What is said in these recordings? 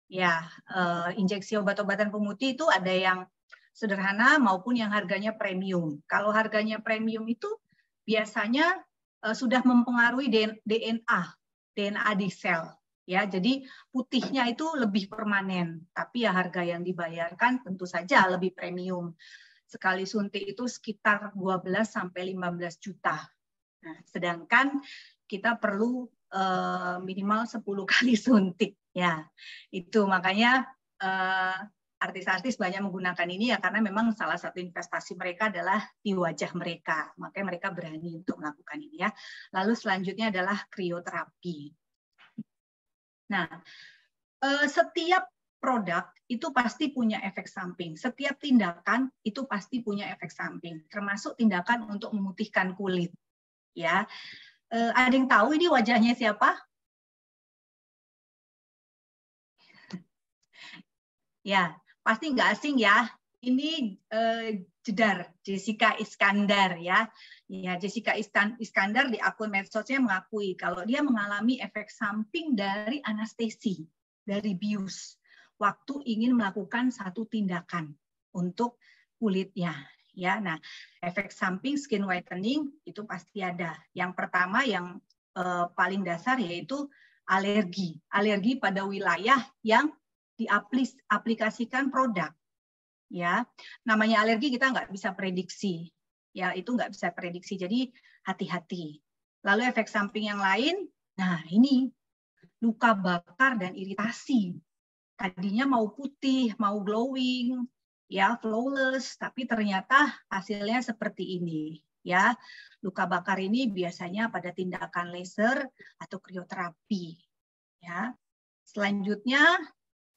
Ya, injeksi obat-obatan pemutih itu ada yang sederhana maupun yang harganya premium. Kalau harganya premium itu biasanya sudah mempengaruhi DNA di sel. Ya, jadi putihnya itu lebih permanen, tapi ya harga yang dibayarkan tentu saja lebih premium. Sekali suntik itu sekitar 12 sampai 15 juta. Nah, sedangkan kita perlu minimal 10 kali suntik. Ya, itu makanya artis-artis banyak menggunakan ini ya karena memang salah satu investasi mereka adalah di wajah mereka. Makanya mereka berani untuk melakukan ini ya. Lalu selanjutnya adalah krioterapi. Nah, setiap produk itu pasti punya efek samping. Setiap tindakan itu pasti punya efek samping, termasuk tindakan untuk memutihkan kulit. Ya, ada yang tahu ini wajahnya siapa? Ya, pasti nggak asing ya. Ini Jedar, Jessica Iskandar ya. Ya, Jessica Iskandar di akun medsosnya mengakui kalau dia mengalami efek samping dari anestesi, dari bius, waktu ingin melakukan satu tindakan untuk kulitnya. Ya, nah efek samping skin whitening itu pasti ada. Yang pertama yang paling dasar yaitu alergi, alergi pada wilayah yang diaplikasikan produk. Ya, namanya alergi kita nggak bisa prediksi. Ya, itu nggak bisa prediksi. Jadi hati-hati. Lalu efek samping yang lain, nah ini luka bakar dan iritasi. Tadinya mau putih, mau glowing, ya flawless, tapi ternyata hasilnya seperti ini. Ya, luka bakar ini biasanya pada tindakan laser atau krioterapi. Ya, selanjutnya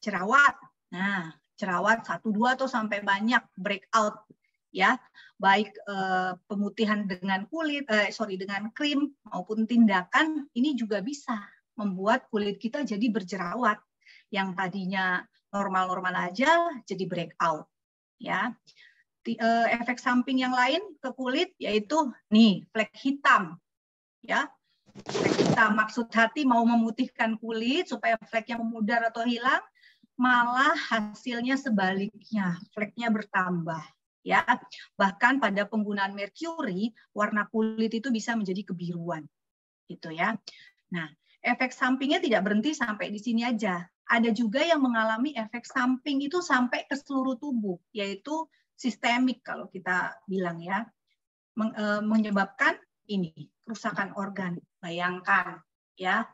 jerawat. Nah, jerawat 1-2 atau sampai banyak breakout ya, baik pemutihan dengan dengan krim maupun tindakan ini juga bisa membuat kulit kita jadi berjerawat yang tadinya normal-normal aja jadi breakout ya. Efek samping yang lain ke kulit yaitu nih flek hitam ya. Flek hitam maksud hati mau memutihkan kulit supaya fleknya memudar atau hilang, malah hasilnya sebaliknya, fleknya bertambah. Ya, bahkan pada penggunaan merkuri, warna kulit itu bisa menjadi kebiruan, gitu ya. Nah, efek sampingnya tidak berhenti sampai di sini aja. Ada juga yang mengalami efek samping itu sampai ke seluruh tubuh, yaitu sistemik kalau kita bilang ya, menyebabkan ini kerusakan organ. Bayangkan ya,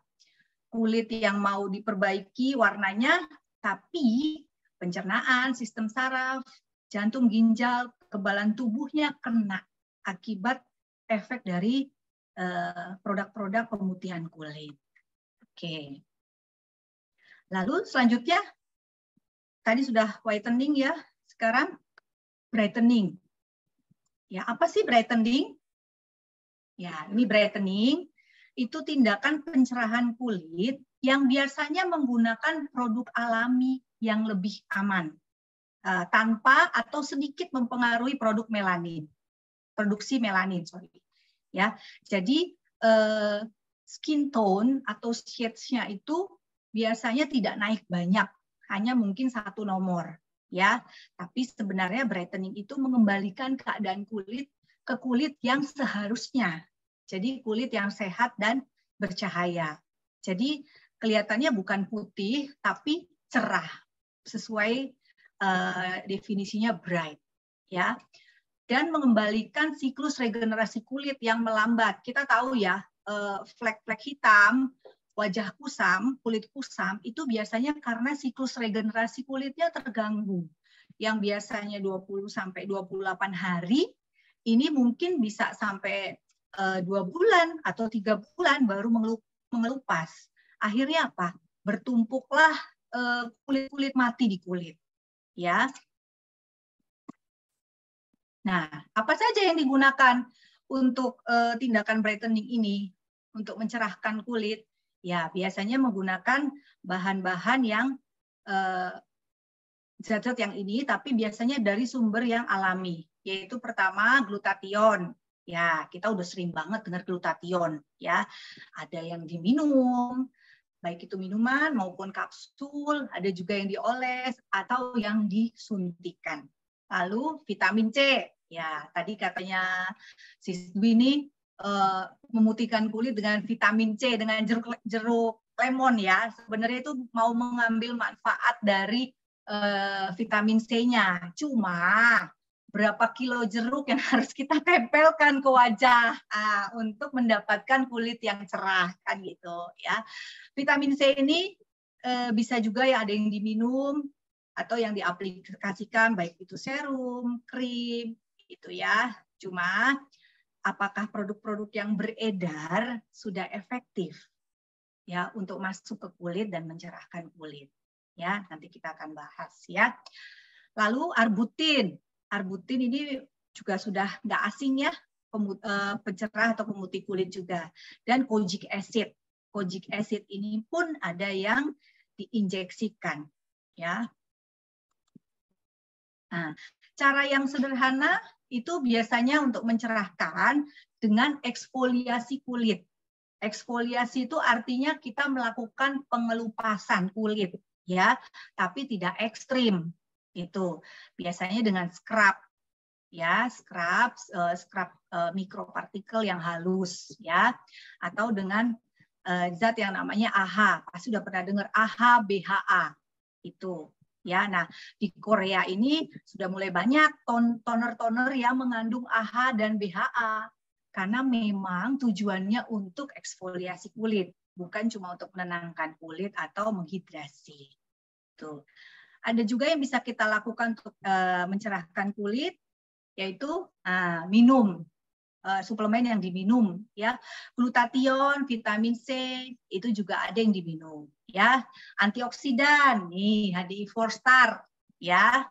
kulit yang mau diperbaiki warnanya, tapi pencernaan, sistem saraf, jantung, ginjal, kekebalan tubuhnya kena akibat efek dari produk-produk pemutihan kulit. Oke. Lalu selanjutnya, tadi sudah whitening ya, sekarang brightening. Ya, apa sih brightening? Ya, ini brightening itu tindakan pencerahan kulit yang biasanya menggunakan produk alami yang lebih aman tanpa atau sedikit mempengaruhi produk melanin, produksi melanin, sorry. Ya, jadi skin tone atau shades-nya itu biasanya tidak naik banyak, hanya mungkin 1 nomor, ya. Tapi sebenarnya brightening itu mengembalikan keadaan kulit ke kulit yang seharusnya. Jadi kulit yang sehat dan bercahaya. Jadi kelihatannya bukan putih tapi cerah sesuai definisinya bright, ya. Dan mengembalikan siklus regenerasi kulit yang melambat. Kita tahu ya, flek-flek hitam, wajah kusam, kulit kusam itu biasanya karena siklus regenerasi kulitnya terganggu. Yang biasanya 20 sampai 28 hari, ini mungkin bisa sampai 2 bulan atau 3 bulan baru mengelupas. Akhirnya apa? Bertumpuklah kulit-kulit mati di kulit. Ya. Nah, apa saja yang digunakan untuk tindakan brightening ini untuk mencerahkan kulit? Ya, biasanya menggunakan bahan-bahan yang zat-zat yang ini, tapi biasanya dari sumber yang alami, yaitu pertama glutathione. Ya, kita udah sering banget dengar glutathione. Ya, ada yang diminum, baik itu minuman maupun kapsul, ada juga yang dioles atau yang disuntikan. Lalu vitamin C, ya tadi katanya Sis Dwi ini memutihkan kulit dengan vitamin C dengan jeruk lemon ya. Sebenarnya itu mau mengambil manfaat dari vitamin C-nya. Cuma berapa kilo jeruk yang harus kita tempelkan ke wajah untuk mendapatkan kulit yang cerah kan gitu ya. Vitamin C ini bisa juga ya ada yang diminum atau yang diaplikasikan baik itu serum, krim gitu ya. Cuma apakah produk-produk yang beredar sudah efektif ya untuk masuk ke kulit dan mencerahkan kulit ya, nanti kita akan bahas ya. Lalu arbutin. Arbutin ini juga sudah nggak asing ya, pencerah atau pemutih kulit juga. Dan kojic acid. Kojic acid ini pun ada yang diinjeksikan. Ya. Nah, cara yang sederhana itu biasanya untuk mencerahkan dengan eksfoliasi kulit. Eksfoliasi itu artinya kita melakukan pengelupasan kulit, ya, tapi tidak ekstrim. Itu biasanya dengan scrub ya, scrub mikropartikel yang halus ya, atau dengan zat yang namanya AHA. Pasti sudah pernah dengar AHA BHA itu ya. Nah, di Korea ini sudah mulai banyak toner-toner yang mengandung AHA dan BHA karena memang tujuannya untuk eksfoliasi kulit, bukan cuma untuk menenangkan kulit atau menghidrasi. Tuh. Ada juga yang bisa kita lakukan untuk mencerahkan kulit, yaitu minum suplemen yang diminum, ya. Glutathione, vitamin C itu juga ada yang diminum, ya. Antioksidan, nih HDI4 Star, ya.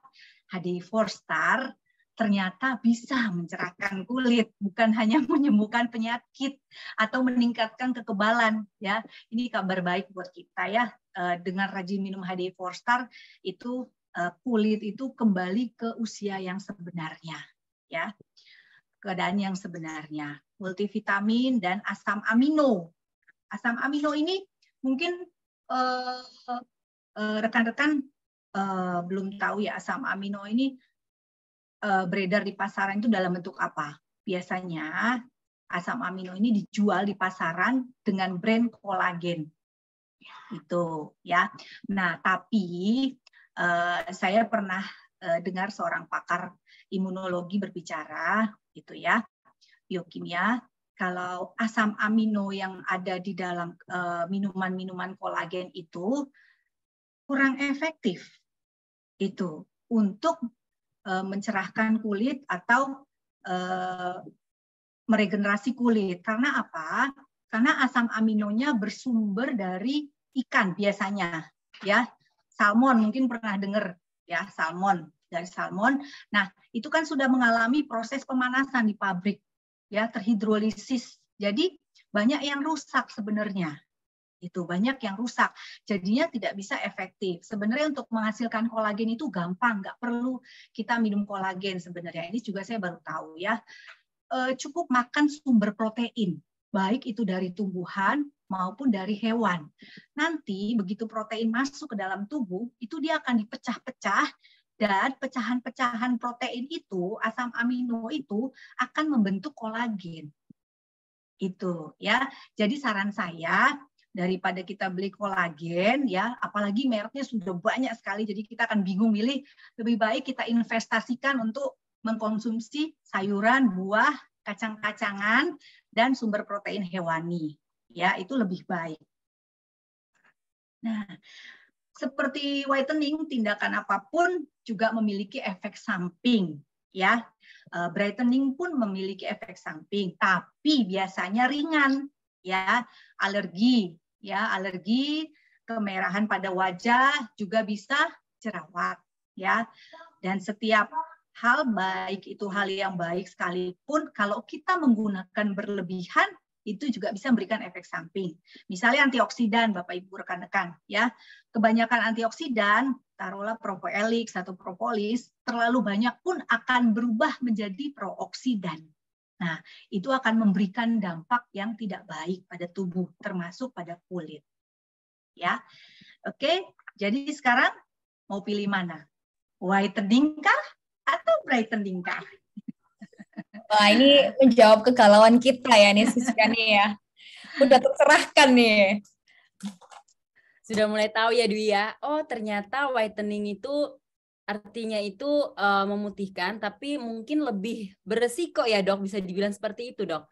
HDI4 Star ternyata bisa mencerahkan kulit, bukan hanya menyembuhkan penyakit atau meningkatkan kekebalan, ya. Ini kabar baik buat kita ya. Dengan rajin minum HDI4 Star itu kulit itu kembali ke usia yang sebenarnya, ya, keadaan yang sebenarnya. Multivitamin dan asam amino. Asam amino ini mungkin rekan-rekan belum tahu ya, asam amino ini beredar di pasaran itu dalam bentuk apa? Biasanya asam amino ini dijual di pasaran dengan brand kolagen. Itu ya. Nah, tapi saya pernah dengar seorang pakar imunologi berbicara gitu ya, biokimia, kalau asam amino yang ada di dalam minuman-minuman kolagen itu kurang efektif itu untuk mencerahkan kulit atau meregenerasi kulit. Karena apa? Karena asam aminonya bersumber dari ikan biasanya, ya. Salmon mungkin pernah dengar ya, salmon, dari salmon. Nah, itu kan sudah mengalami proses pemanasan di pabrik, ya, terhidrolisis. Jadi banyak yang rusak sebenarnya. Itu banyak yang rusak. Jadinya tidak bisa efektif. Sebenarnya untuk menghasilkan kolagen itu gampang, nggak perlu kita minum kolagen sebenarnya. Ini juga saya baru tahu ya. Cukup makan sumber protein, baik itu dari tumbuhan maupun dari hewan. Nanti begitu protein masuk ke dalam tubuh, itu dia akan dipecah-pecah, dan pecahan-pecahan protein itu, asam amino itu akan membentuk kolagen. Itu ya. Jadi saran saya, daripada kita beli kolagen ya, apalagi mereknya sudah banyak sekali, jadi kita akan bingung milih, lebih baik kita investasikan untuk mengkonsumsi sayuran, buah, kacang-kacangan, dan sumber protein hewani. Ya, itu lebih baik. Nah, seperti whitening, tindakan apapun juga memiliki efek samping. Ya, brightening pun memiliki efek samping, tapi biasanya ringan. Ya, alergi, kemerahan pada wajah juga bisa jerawat. Ya, dan setiap hal baik itu hal yang baik sekalipun kalau kita menggunakan berlebihan itu juga bisa memberikan efek samping. Misalnya antioksidan, Bapak Ibu rekan-rekan ya. Kebanyakan antioksidan, taruhlah propoelix atau propolis, terlalu banyak pun akan berubah menjadi prooksidan. Nah, itu akan memberikan dampak yang tidak baik pada tubuh termasuk pada kulit. ya. Oke, jadi sekarang mau pilih mana? Whitening kah atau brightening kah? Wah, ini menjawab kegalauan kita ya nih Siska nih ya. Udah tercerahkan nih. Sudah mulai tahu ya Dwi ya. Oh, ternyata whitening itu artinya itu memutihkan, tapi mungkin lebih beresiko ya dok, bisa dibilang seperti itu dok.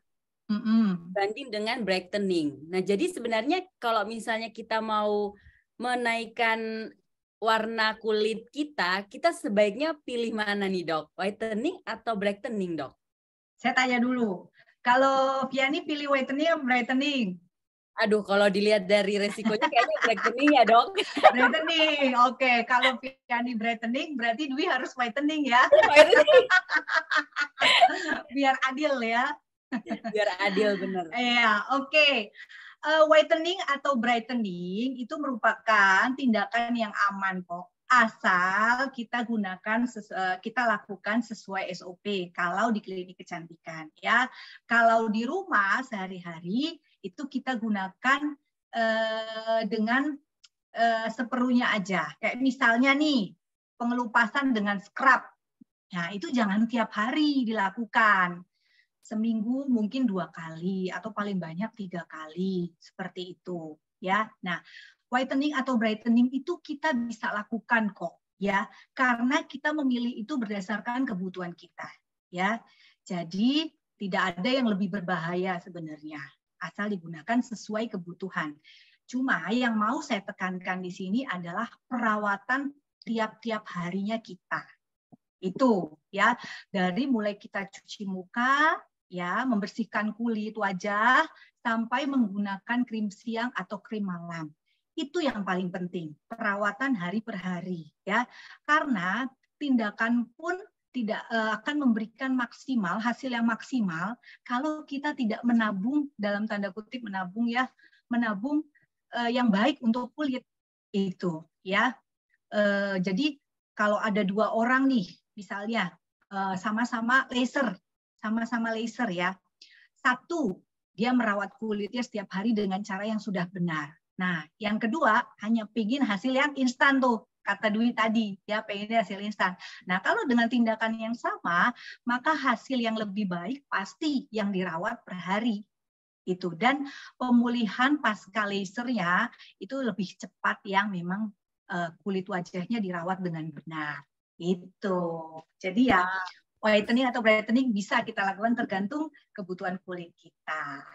Banding dengan brightening. Nah, jadi sebenarnya kalau misalnya kita mau menaikkan warna kulit kita, kita sebaiknya pilih mana nih dok? Whitening atau brightening dok? Saya tanya dulu, kalau Viani pilih whitening atau brightening? Aduh, kalau dilihat dari resikonya kayaknya brightening ya dok. Brightening, oke. Kalau Viani brightening, berarti Dwi harus whitening ya. Biar adil ya. Biar adil, benar. Iya, oke. Whitening atau brightening itu merupakan tindakan yang aman kok. Asal kita kita lakukan sesuai SOP kalau di klinik kecantikan ya. Kalau di rumah sehari-hari itu kita gunakan dengan seperlunya aja. Kayak misalnya nih, pengelupasan dengan scrub. Nah, itu jangan tiap hari dilakukan. Seminggu mungkin 2 kali atau paling banyak 3 kali, seperti itu ya. Nah, whitening atau brightening itu kita bisa lakukan kok ya, karena kita memilih itu berdasarkan kebutuhan kita ya. Jadi tidak ada yang lebih berbahaya sebenarnya, asal digunakan sesuai kebutuhan. Cuma yang mau saya tekankan di sini adalah perawatan tiap-tiap harinya kita. Itu ya, dari mulai kita cuci muka, ya, membersihkan kulit wajah, sampai menggunakan krim siang atau krim malam. Itu yang paling penting, perawatan hari per hari ya. Karena tindakan pun tidak akan memberikan hasil yang maksimal kalau kita tidak menabung, dalam tanda kutip menabung ya, menabung yang baik untuk kulit itu ya. Jadi kalau ada 2 orang nih, misalnya sama-sama laser ya. Satu, dia merawat kulitnya setiap hari dengan cara yang sudah benar. Nah, yang kedua hanya pengen hasil yang instan tuh, kata Dwi tadi, ya pengen hasil instan. Nah, kalau dengan tindakan yang sama, maka hasil yang lebih baik pasti yang dirawat per hari. Itu, dan pemulihan pasca lasernya itu lebih cepat yang memang kulit wajahnya dirawat dengan benar. Itu. Jadi ya, whitening atau brightening bisa kita lakukan tergantung kebutuhan kulit kita.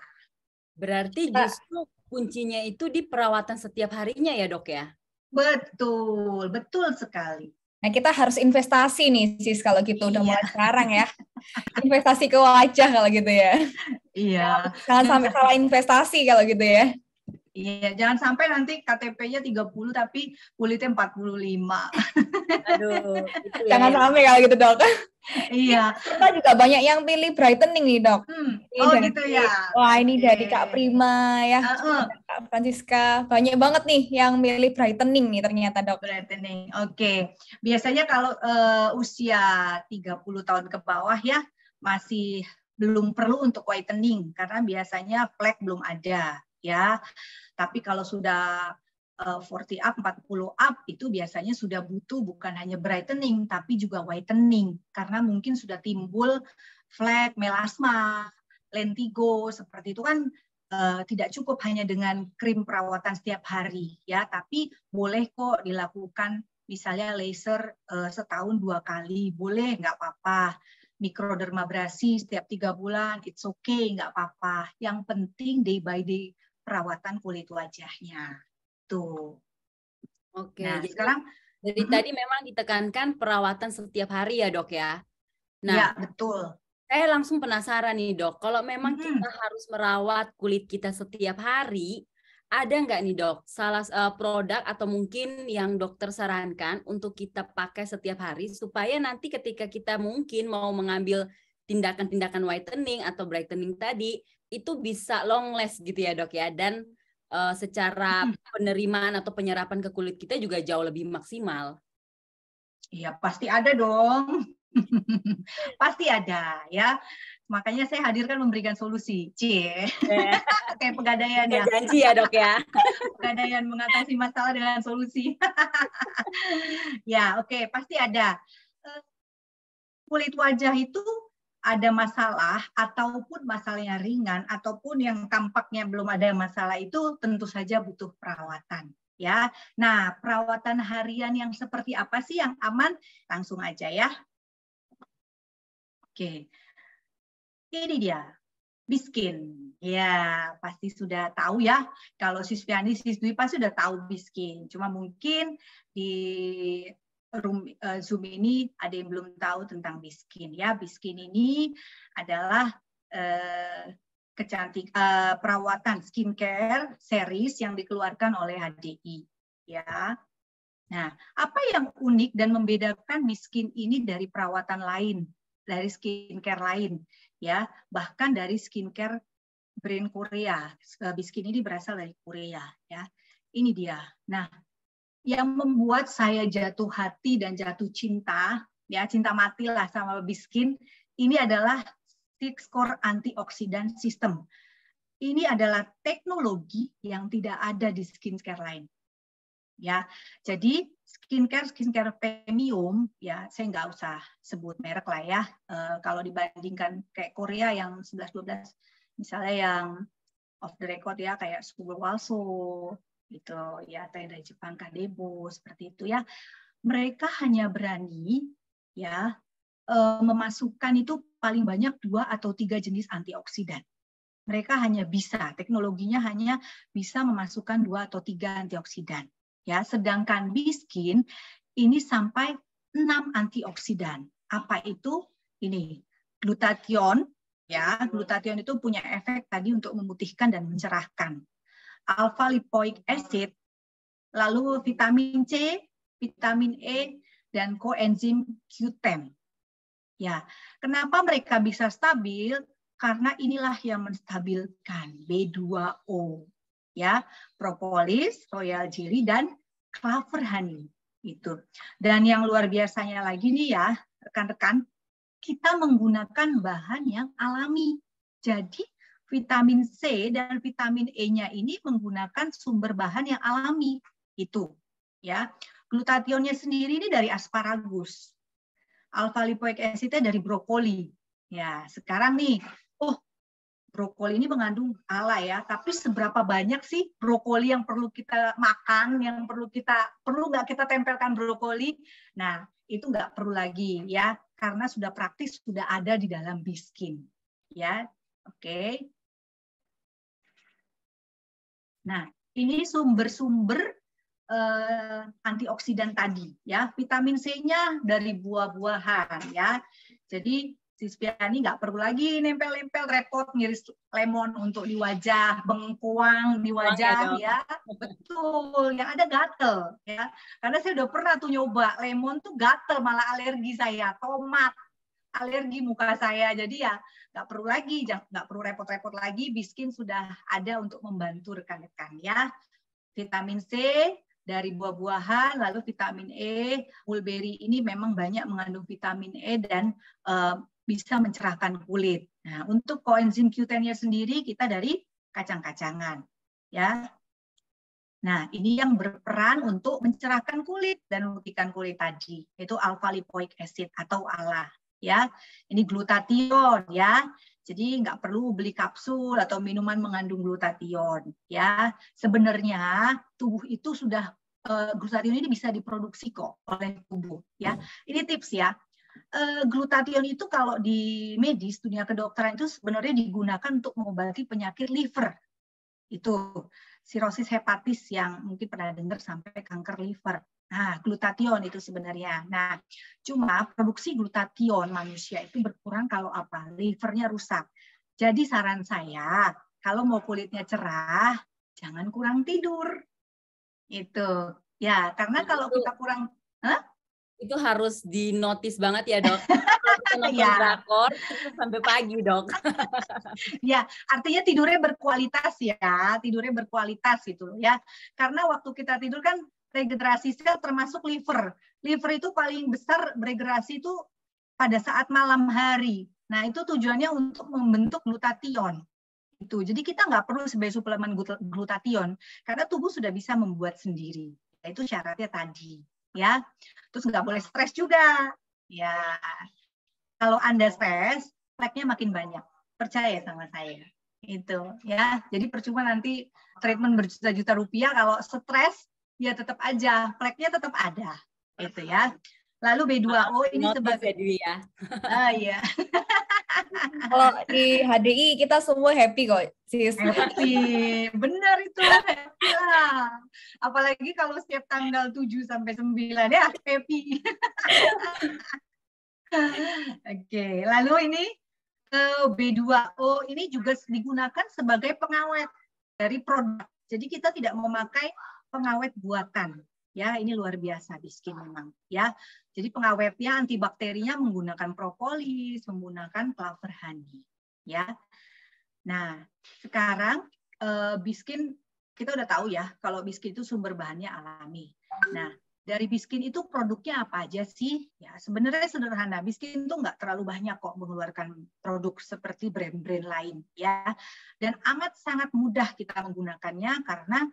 Berarti justru kuncinya itu di perawatan setiap harinya ya dok ya? Betul, betul sekali. Nah, kita harus investasi nih Sis kalau gitu, udah mulai sekarang ya. Investasi ke wajah kalau gitu ya. Iya. Jangan sampai salah investasi kalau gitu ya. Iya, jangan sampai nanti KTP-nya 30 tapi kulitnya 45. Aduh, itu ya. Jangan sampai kalau gitu dok. Iya. Kita juga banyak yang pilih brightening nih dok. Oh gitu ya. Wah ini dari Kak Prima ya, Kak Francisca. Banyak banget nih yang milih brightening nih ternyata dok. Brightening, oke. Biasanya kalau usia 30 tahun ke bawah ya, masih belum perlu untuk whitening karena biasanya flek belum ada ya. Tapi kalau sudah 40 up, 40 up itu biasanya sudah butuh bukan hanya brightening tapi juga whitening karena mungkin sudah timbul flek, melasma, lentigo seperti itu kan tidak cukup hanya dengan krim perawatan setiap hari ya, tapi boleh kok dilakukan misalnya laser setahun 2 kali, boleh nggak apa-apa. Mikrodermabrasi setiap 3 bulan, it's okay, nggak apa-apa. Yang penting day by day perawatan kulit wajahnya. Tuh. Oke, nah, jadi sekarang dari tadi memang ditekankan perawatan setiap hari ya dok ya? Nah, ya, betul. Saya langsung penasaran nih dok, kalau memang kita harus merawat kulit kita setiap hari, ada nggak nih dok salah produk atau mungkin yang dokter sarankan untuk kita pakai setiap hari supaya nanti ketika kita mungkin mau mengambil tindakan-tindakan whitening atau brightening tadi, itu bisa long last gitu ya dok ya, dan secara penerimaan atau penyerapan ke kulit kita juga jauh lebih maksimal. Iya, pasti ada dong. Pasti ada ya. Makanya saya hadirkan memberikan solusi. Cie. Kayak pegadaian ya. Janji ya dok ya. Pegadaian mengatasi masalah dengan solusi. Ya, oke, pasti ada. Kulit wajah itu ada masalah, ataupun masalahnya ringan, ataupun yang tampaknya belum ada masalah itu tentu saja butuh perawatan. Ya, nah perawatan harian yang seperti apa sih yang aman? Langsung aja ya. Oke. Ini dia, Biskin. Ya, pasti sudah tahu ya. Kalau Sisviani, Sisdwi pasti sudah tahu Biskin. Cuma mungkin di room Zoom ini ada yang belum tahu tentang Biskin. Ya, Biskin ini adalah perawatan skincare series yang dikeluarkan oleh HDI. Ya. Nah, apa yang unik dan membedakan Biskin ini dari perawatan lain? Dari skincare lain, ya, bahkan dari skincare brand Korea. Biskin ini berasal dari Korea, ya. Ini dia. Nah, yang membuat saya jatuh hati dan jatuh cinta, ya, cinta mati lah sama Biskin, ini adalah Six Core Antioxidant System. Ini adalah teknologi yang tidak ada di skincare lain. Ya, jadi skincare premium, ya saya nggak usah sebut merek lah ya. Kalau dibandingkan kayak Korea yang 11-12, misalnya yang off the record ya kayak Sugar Walso gitu ya, atau dari Jepang Kadebo seperti itu ya. Mereka hanya berani ya memasukkan itu paling banyak 2 atau 3 jenis antioksidan. Mereka hanya bisa, teknologinya hanya bisa memasukkan 2 atau 3 antioksidan. Ya, sedangkan Biskin ini sampai 6 antioksidan. Apa itu? Ini glutathione, ya. Glutathione itu punya efek tadi untuk memutihkan dan mencerahkan. Alpha lipoic acid, lalu vitamin C, vitamin E, dan koenzim Q10. Ya, kenapa mereka bisa stabil? Karena inilah yang menstabilkan B2O. Ya, propolis, royal jelly, dan clover honey itu. Dan yang luar biasanya lagi nih ya, rekan-rekan, kita menggunakan bahan yang alami. Jadi vitamin C dan vitamin E-nya ini menggunakan sumber bahan yang alami itu. Ya, glutathione-nya sendiri ini dari asparagus. Alpha lipoic acid-nya dari brokoli. Ya, sekarang nih, brokoli ini mengandung ala ya, tapi seberapa banyak sih brokoli yang perlu kita makan, yang perlu nggak kita tempelkan brokoli? Nah, itu nggak perlu lagi ya, karena sudah praktis, sudah ada di dalam Biskin. Ya, oke. Nah, ini sumber-sumber antioksidan tadi ya. Vitamin C-nya dari buah-buahan ya. Jadi Sisviani nggak perlu lagi nempel-nempel repot ngiris lemon untuk di wajah, bengkuang di wajah ya. Betul, yang ada gatel ya. Karena saya udah pernah tuh nyoba lemon tuh gatel, malah alergi saya, tomat alergi muka saya. Jadi ya nggak perlu repot-repot lagi. Biskin sudah ada untuk membantu rekan-rekan ya. Vitamin C dari buah-buahan, lalu vitamin E, mulberry ini memang banyak mengandung vitamin E dan bisa mencerahkan kulit. Nah, untuk koenzim Q10-nya sendiri kita dari kacang-kacangan, ya. Nah, ini yang berperan untuk mencerahkan kulit dan memutihkan kulit tadi, yaitu alpha lipoic acid atau ALA, ya. Ini glutathione, ya. Jadi nggak perlu beli kapsul atau minuman mengandung glutathione, ya. Sebenarnya tubuh itu sudah glutathione ini bisa diproduksi kok oleh tubuh, ya. Ini tips ya. Glutathione itu kalau di medis, dunia kedokteran itu sebenarnya digunakan untuk mengobati penyakit liver. Itu sirosis hepatis yang mungkin pernah dengar sampai kanker liver. Nah, glutathione itu sebenarnya. Nah, cuma produksi glutathione manusia itu berkurang kalau apa? Livernya rusak. Jadi saran saya, kalau mau kulitnya cerah, jangan kurang tidur. Itu. Ya, karena kalau kita kurang itu harus dinotis banget ya dok. Kita nonton drakor sampai pagi dok. Ya, artinya tidurnya berkualitas ya, tidurnya berkualitas gitu ya. Karena waktu kita tidur kan regenerasi sel termasuk liver. Liver itu paling besar beregenerasi itu pada saat malam hari. Nah, itu tujuannya untuk membentuk glutathione. Itu. Jadi kita nggak perlu sebagai suplemen glutathione karena tubuh sudah bisa membuat sendiri. Itu syaratnya tadi, ya. Terus nggak boleh stres juga, ya. Kalau Anda stres, fleknya makin banyak. Percaya sama saya. Itu, ya. Jadi percuma nanti treatment berjuta-juta rupiah kalau stres, ya tetap aja fleknya tetap ada. Itu ya. Lalu B2O ini sebagai ya. iya. Kalau di HDI kita semua happy kok, sis. Happy, benar itu, happy lah. Apalagi kalau setiap tanggal 7 sampai 9 ya, happy. Oke, lalu ini B2O ini juga digunakan sebagai pengawet dari produk. Jadi kita tidak memakai pengawet buatan. Ya, ini luar biasa Biskin memang. Ya, jadi pengawetnya antibakterinya menggunakan propolis, menggunakan clover honey. Ya. Nah, sekarang Biskin kita udah tahu ya kalau Biskin itu sumber bahannya alami. Nah, dari Biskin itu produknya apa aja sih? Ya, sebenarnya sederhana. Biskin itu nggak terlalu banyak kok mengeluarkan produk seperti brand-brand lain ya. Dan amat sangat mudah kita menggunakannya karena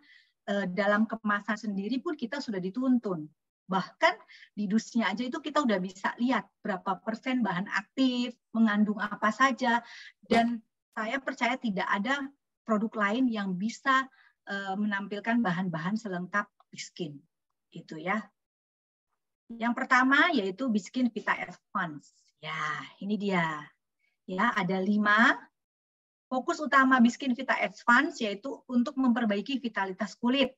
dalam kemasan sendiri pun kita sudah dituntun. Bahkan di dusnya aja itu kita udah bisa lihat berapa persen bahan aktif, mengandung apa saja. Dan saya percaya tidak ada produk lain yang bisa menampilkan bahan-bahan selengkap Biskin. Itu ya. Yang pertama yaitu Biskin Vita Advance. Ya, ini dia. Ya, ada 5. Fokus utama Biskin Vita Advance yaitu untuk memperbaiki vitalitas kulit.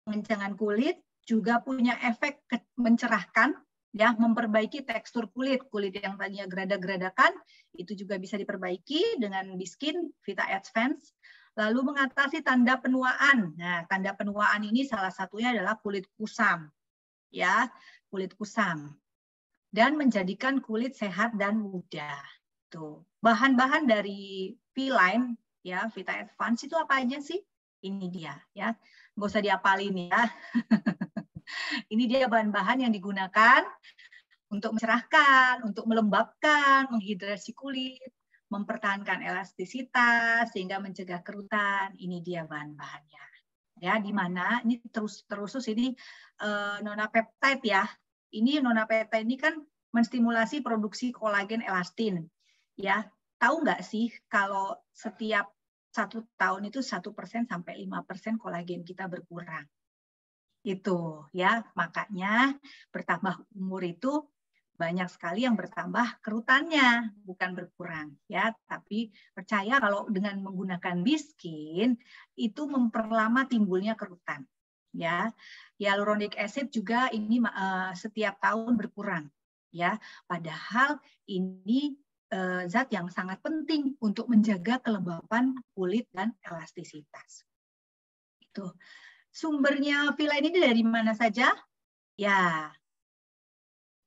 Pengencangan kulit juga punya efek mencerahkan, ya, memperbaiki tekstur kulit. Kulit yang tadinya gerada-geradakan itu juga bisa diperbaiki dengan Biskin Vita Advance. Lalu mengatasi tanda penuaan. Nah, tanda penuaan ini salah satunya adalah kulit kusam, ya, kulit kusam, dan menjadikan kulit sehat dan muda. Tuh, bahan-bahan dari V-Line, ya, Vita Advance itu apa aja sih? Ini dia, ya, nggak usah diapalin ya. Ini dia bahan-bahan yang digunakan untuk mencerahkan, untuk melembabkan, menghidrasi kulit, mempertahankan elastisitas sehingga mencegah kerutan. Ini dia bahan-bahannya. Ya, di mana ini terusus ini nonapeptide ya. Ini nonapeptide ini kan menstimulasi produksi kolagen elastin. Ya, tahu nggak sih kalau setiap 1 tahun itu 1% sampai 5% kolagen kita berkurang. Itu ya, makanya bertambah umur itu banyak sekali yang bertambah kerutannya, bukan berkurang ya. Tapi percaya kalau dengan menggunakan Biskin itu memperlama timbulnya kerutan. Ya, hyaluronic acid juga ini setiap tahun berkurang. Ya, padahal ini zat yang sangat penting untuk menjaga kelembapan kulit dan elastisitas. Itu. Sumbernya V-Line ini dari mana saja? Ya,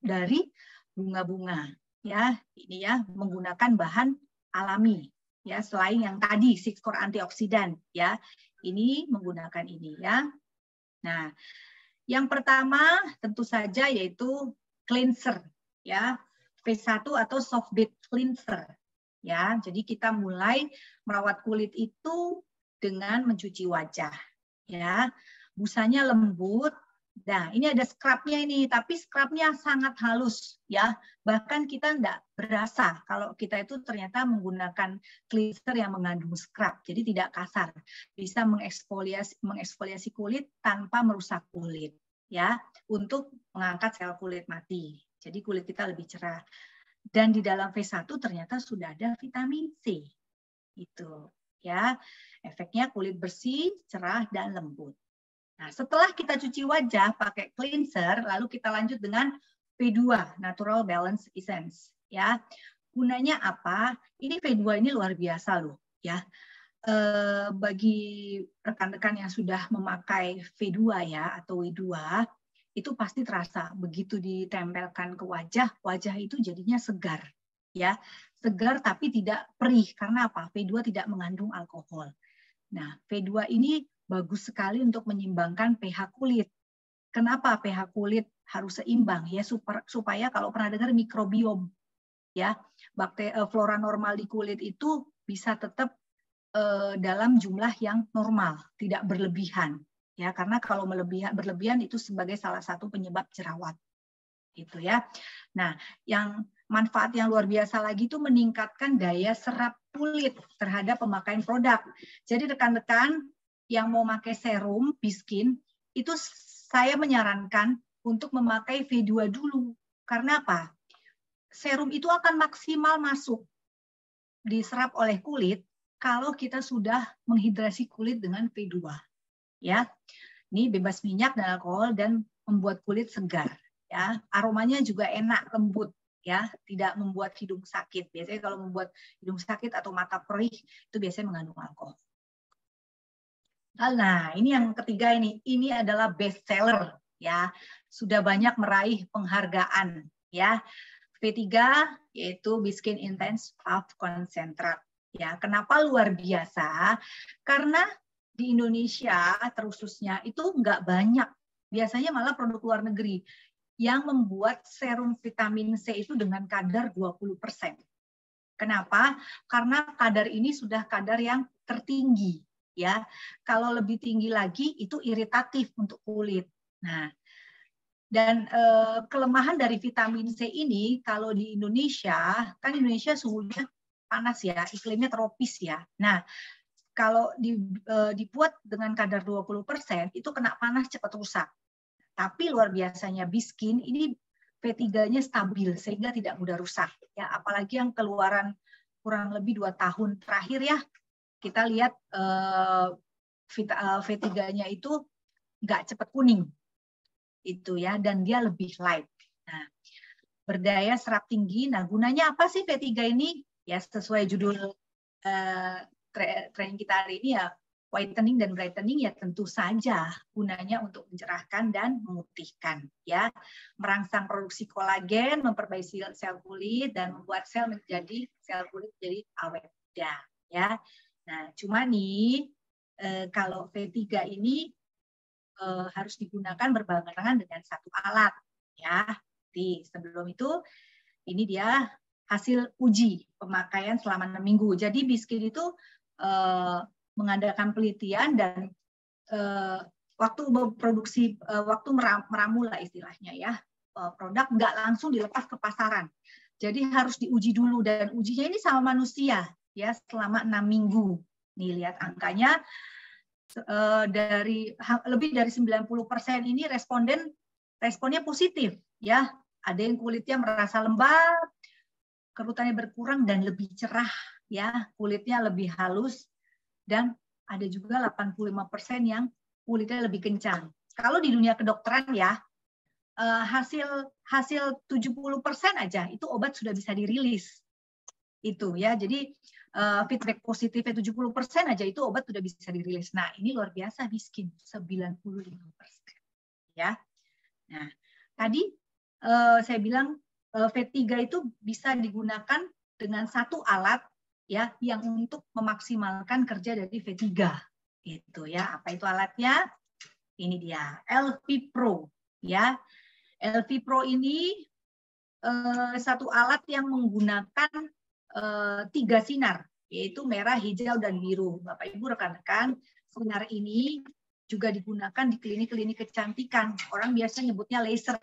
dari bunga-bunga. Ya, ini ya menggunakan bahan alami. Ya, selain yang tadi 6-core antioksidan. Ya, ini menggunakan ini ya. Nah, yang pertama tentu saja yaitu cleanser. Ya, V1 atau soft bed cleanser. Ya, jadi kita mulai merawat kulit itu dengan mencuci wajah. Ya, busanya lembut. Nah, ini ada scrubnya ini, tapi scrubnya sangat halus, ya. Bahkan kita enggak berasa kalau kita itu ternyata menggunakan cleanser yang mengandung scrub, jadi tidak kasar, bisa mengeksfoliasi kulit tanpa merusak kulit, ya, untuk mengangkat sel kulit mati. Jadi kulit kita lebih cerah. Dan di dalam V1 ternyata sudah ada vitamin C, itu. Ya, efeknya kulit bersih, cerah, dan lembut. Nah, setelah kita cuci wajah pakai cleanser, lalu kita lanjut dengan V2, Natural Balance Essence. Ya, gunanya apa? Ini V2 ini luar biasa loh. Ya, bagi rekan-rekan yang sudah memakai V2 ya atau W2, itu pasti terasa begitu ditempelkan ke wajah, wajah itu jadinya segar. Ya, segar tapi tidak perih. Karena apa? V2 tidak mengandung alkohol. Nah, V2 ini bagus sekali untuk menyeimbangkan pH kulit. Kenapa pH kulit harus seimbang? Ya, supaya kalau pernah dengar mikrobiom. ya. Flora normal di kulit itu bisa tetap dalam jumlah yang normal, tidak berlebihan, ya. Karena kalau berlebihan itu sebagai salah satu penyebab jerawat, gitu ya. Nah, yang manfaat yang luar biasa lagi itu meningkatkan daya serap kulit terhadap pemakaian produk. Jadi rekan-rekan yang mau pakai serum Biskin itu saya menyarankan untuk memakai V2 dulu. Karena apa? Serum itu akan maksimal masuk diserap oleh kulit kalau kita sudah menghidrasi kulit dengan V2. Ya. Ini bebas minyak dan alkohol dan membuat kulit segar, ya. Aromanya juga enak, lembut, ya, tidak membuat hidung sakit. Biasanya kalau membuat hidung sakit atau mata perih itu biasanya mengandung alkohol. Nah, ini yang ketiga ini. Ini adalah best seller, ya. Sudah banyak meraih penghargaan, ya. V3 yaitu Biskin Intense Puff Concentrate. Ya, kenapa luar biasa? Karena di Indonesia terkhususnya itu nggak banyak. Biasanya malah produk luar negeri yang membuat serum vitamin C itu dengan kadar 20%. Kenapa? Karena kadar ini sudah kadar yang tertinggi, ya. Kalau lebih tinggi lagi itu iritatif untuk kulit. Nah, dan kelemahan dari vitamin C ini kalau di Indonesia, kan Indonesia suhunya panas ya, iklimnya tropis ya. Nah, kalau dibuat dengan kadar 20%, itu kena panas cepat rusak. Tapi luar biasanya Biskin, ini V3-nya stabil, sehingga tidak mudah rusak. Ya, apalagi yang keluaran kurang lebih 2 tahun terakhir ya, kita lihat V3-nya itu nggak cepat kuning. Itu ya, dan dia lebih light. Nah, berdaya serap tinggi. Nah, gunanya apa sih V3 ini? Ya, sesuai judul training kita hari ini ya, whitening dan brightening ya tentu saja gunanya untuk mencerahkan dan memutihkan, ya, merangsang produksi kolagen, memperbaiki sel kulit dan membuat sel kulit menjadi awet muda, ya. Nah, cuma nih kalau V3 ini harus digunakan berbarengan dengan satu alat, ya. Sebelum itu ini dia hasil uji pemakaian selama 6 minggu. Jadi Biskin itu mengadakan penelitian dan waktu produksi, waktu meramu lah istilahnya ya, produk nggak langsung dilepas ke pasaran. Jadi harus diuji dulu dan ujinya ini sama manusia ya selama 6 minggu. Nih lihat angkanya dari lebih dari 90% ini responnya positif ya. Ada yang kulitnya merasa lembab, kerutannya berkurang dan lebih cerah ya, kulitnya lebih halus, dan ada juga 85% yang kulitnya lebih kencang. Kalau di dunia kedokteran ya, hasil 70% aja itu obat sudah bisa dirilis. Itu ya. Jadi feedback positifnya 70% aja itu obat sudah bisa dirilis. Nah, ini luar biasa Biskin, 95%. Ya. Nah, tadi saya bilang V3 itu bisa digunakan dengan satu alat ya yang untuk memaksimalkan kerja dari V3 gitu ya. Apa itu alatnya? Ini dia, LV Pro ya. LV Pro ini satu alat yang menggunakan 3 sinar, yaitu merah, hijau, dan biru. Bapak Ibu rekan-rekan, sinar ini juga digunakan di klinik-klinik kecantikan. Orang biasa nyebutnya laser.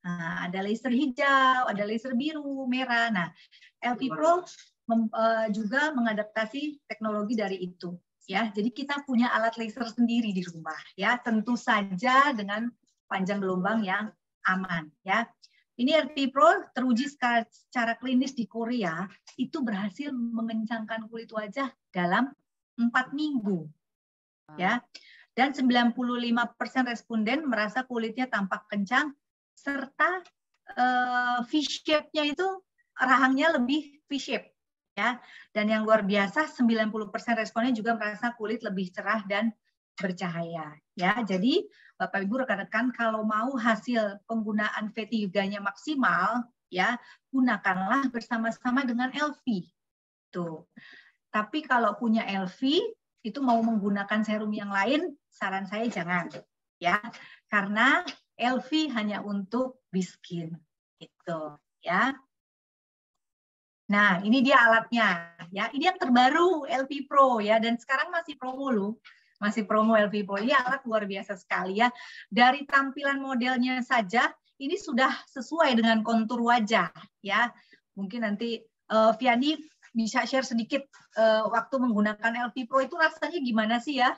Nah, ada laser hijau, ada laser biru, merah. Nah, LV Pro juga mengadaptasi teknologi dari itu. Ya, jadi kita punya alat laser sendiri di rumah. Ya, tentu saja dengan panjang gelombang yang aman. Ya, ini LV Pro teruji secara klinis di Korea, itu berhasil mengencangkan kulit wajah dalam 4 minggu. Ya, dan 95% responden merasa kulitnya tampak kencang, serta V-shape-nya itu rahangnya lebih V-shape ya. Dan yang luar biasa 90% responnya juga merasa kulit lebih cerah dan bercahaya ya. Jadi Bapak Ibu rekan-rekan kalau mau hasil penggunaan V3-nya maksimal ya, gunakanlah bersama-sama dengan LV. Tuh. Tapi kalau punya LV itu mau menggunakan serum yang lain, saran saya jangan ya. Karena LV hanya untuk Biskin, gitu ya. Nah, ini dia alatnya ya. Ini yang terbaru LV Pro ya, dan sekarang masih promo loh. Masih promo LV Pro. Ini alat luar biasa sekali ya. Dari tampilan modelnya saja ini sudah sesuai dengan kontur wajah ya. Mungkin nanti Vianney bisa share sedikit waktu menggunakan LV Pro itu rasanya gimana sih ya?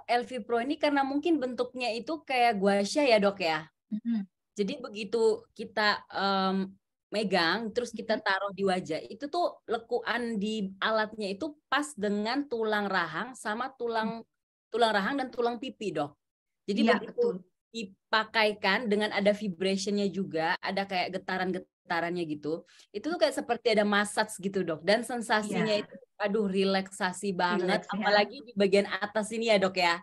LV Pro ini karena mungkin bentuknya itu kayak guasha ya dok ya. Jadi begitu kita megang, terus kita taruh di wajah, itu tuh lekuan di alatnya itu pas dengan tulang rahang sama tulang rahang dan tulang pipi dok. Jadi Iya, begitu betul. dipakaikan dengan ada vibrationnya juga, ada kayak getaran-getarannya gitu, itu tuh kayak seperti ada massage gitu dok. Dan sensasinya Iya. itu, aduh relaksasi banget, Relax, ya. apalagi di bagian atas ini ya dok ya.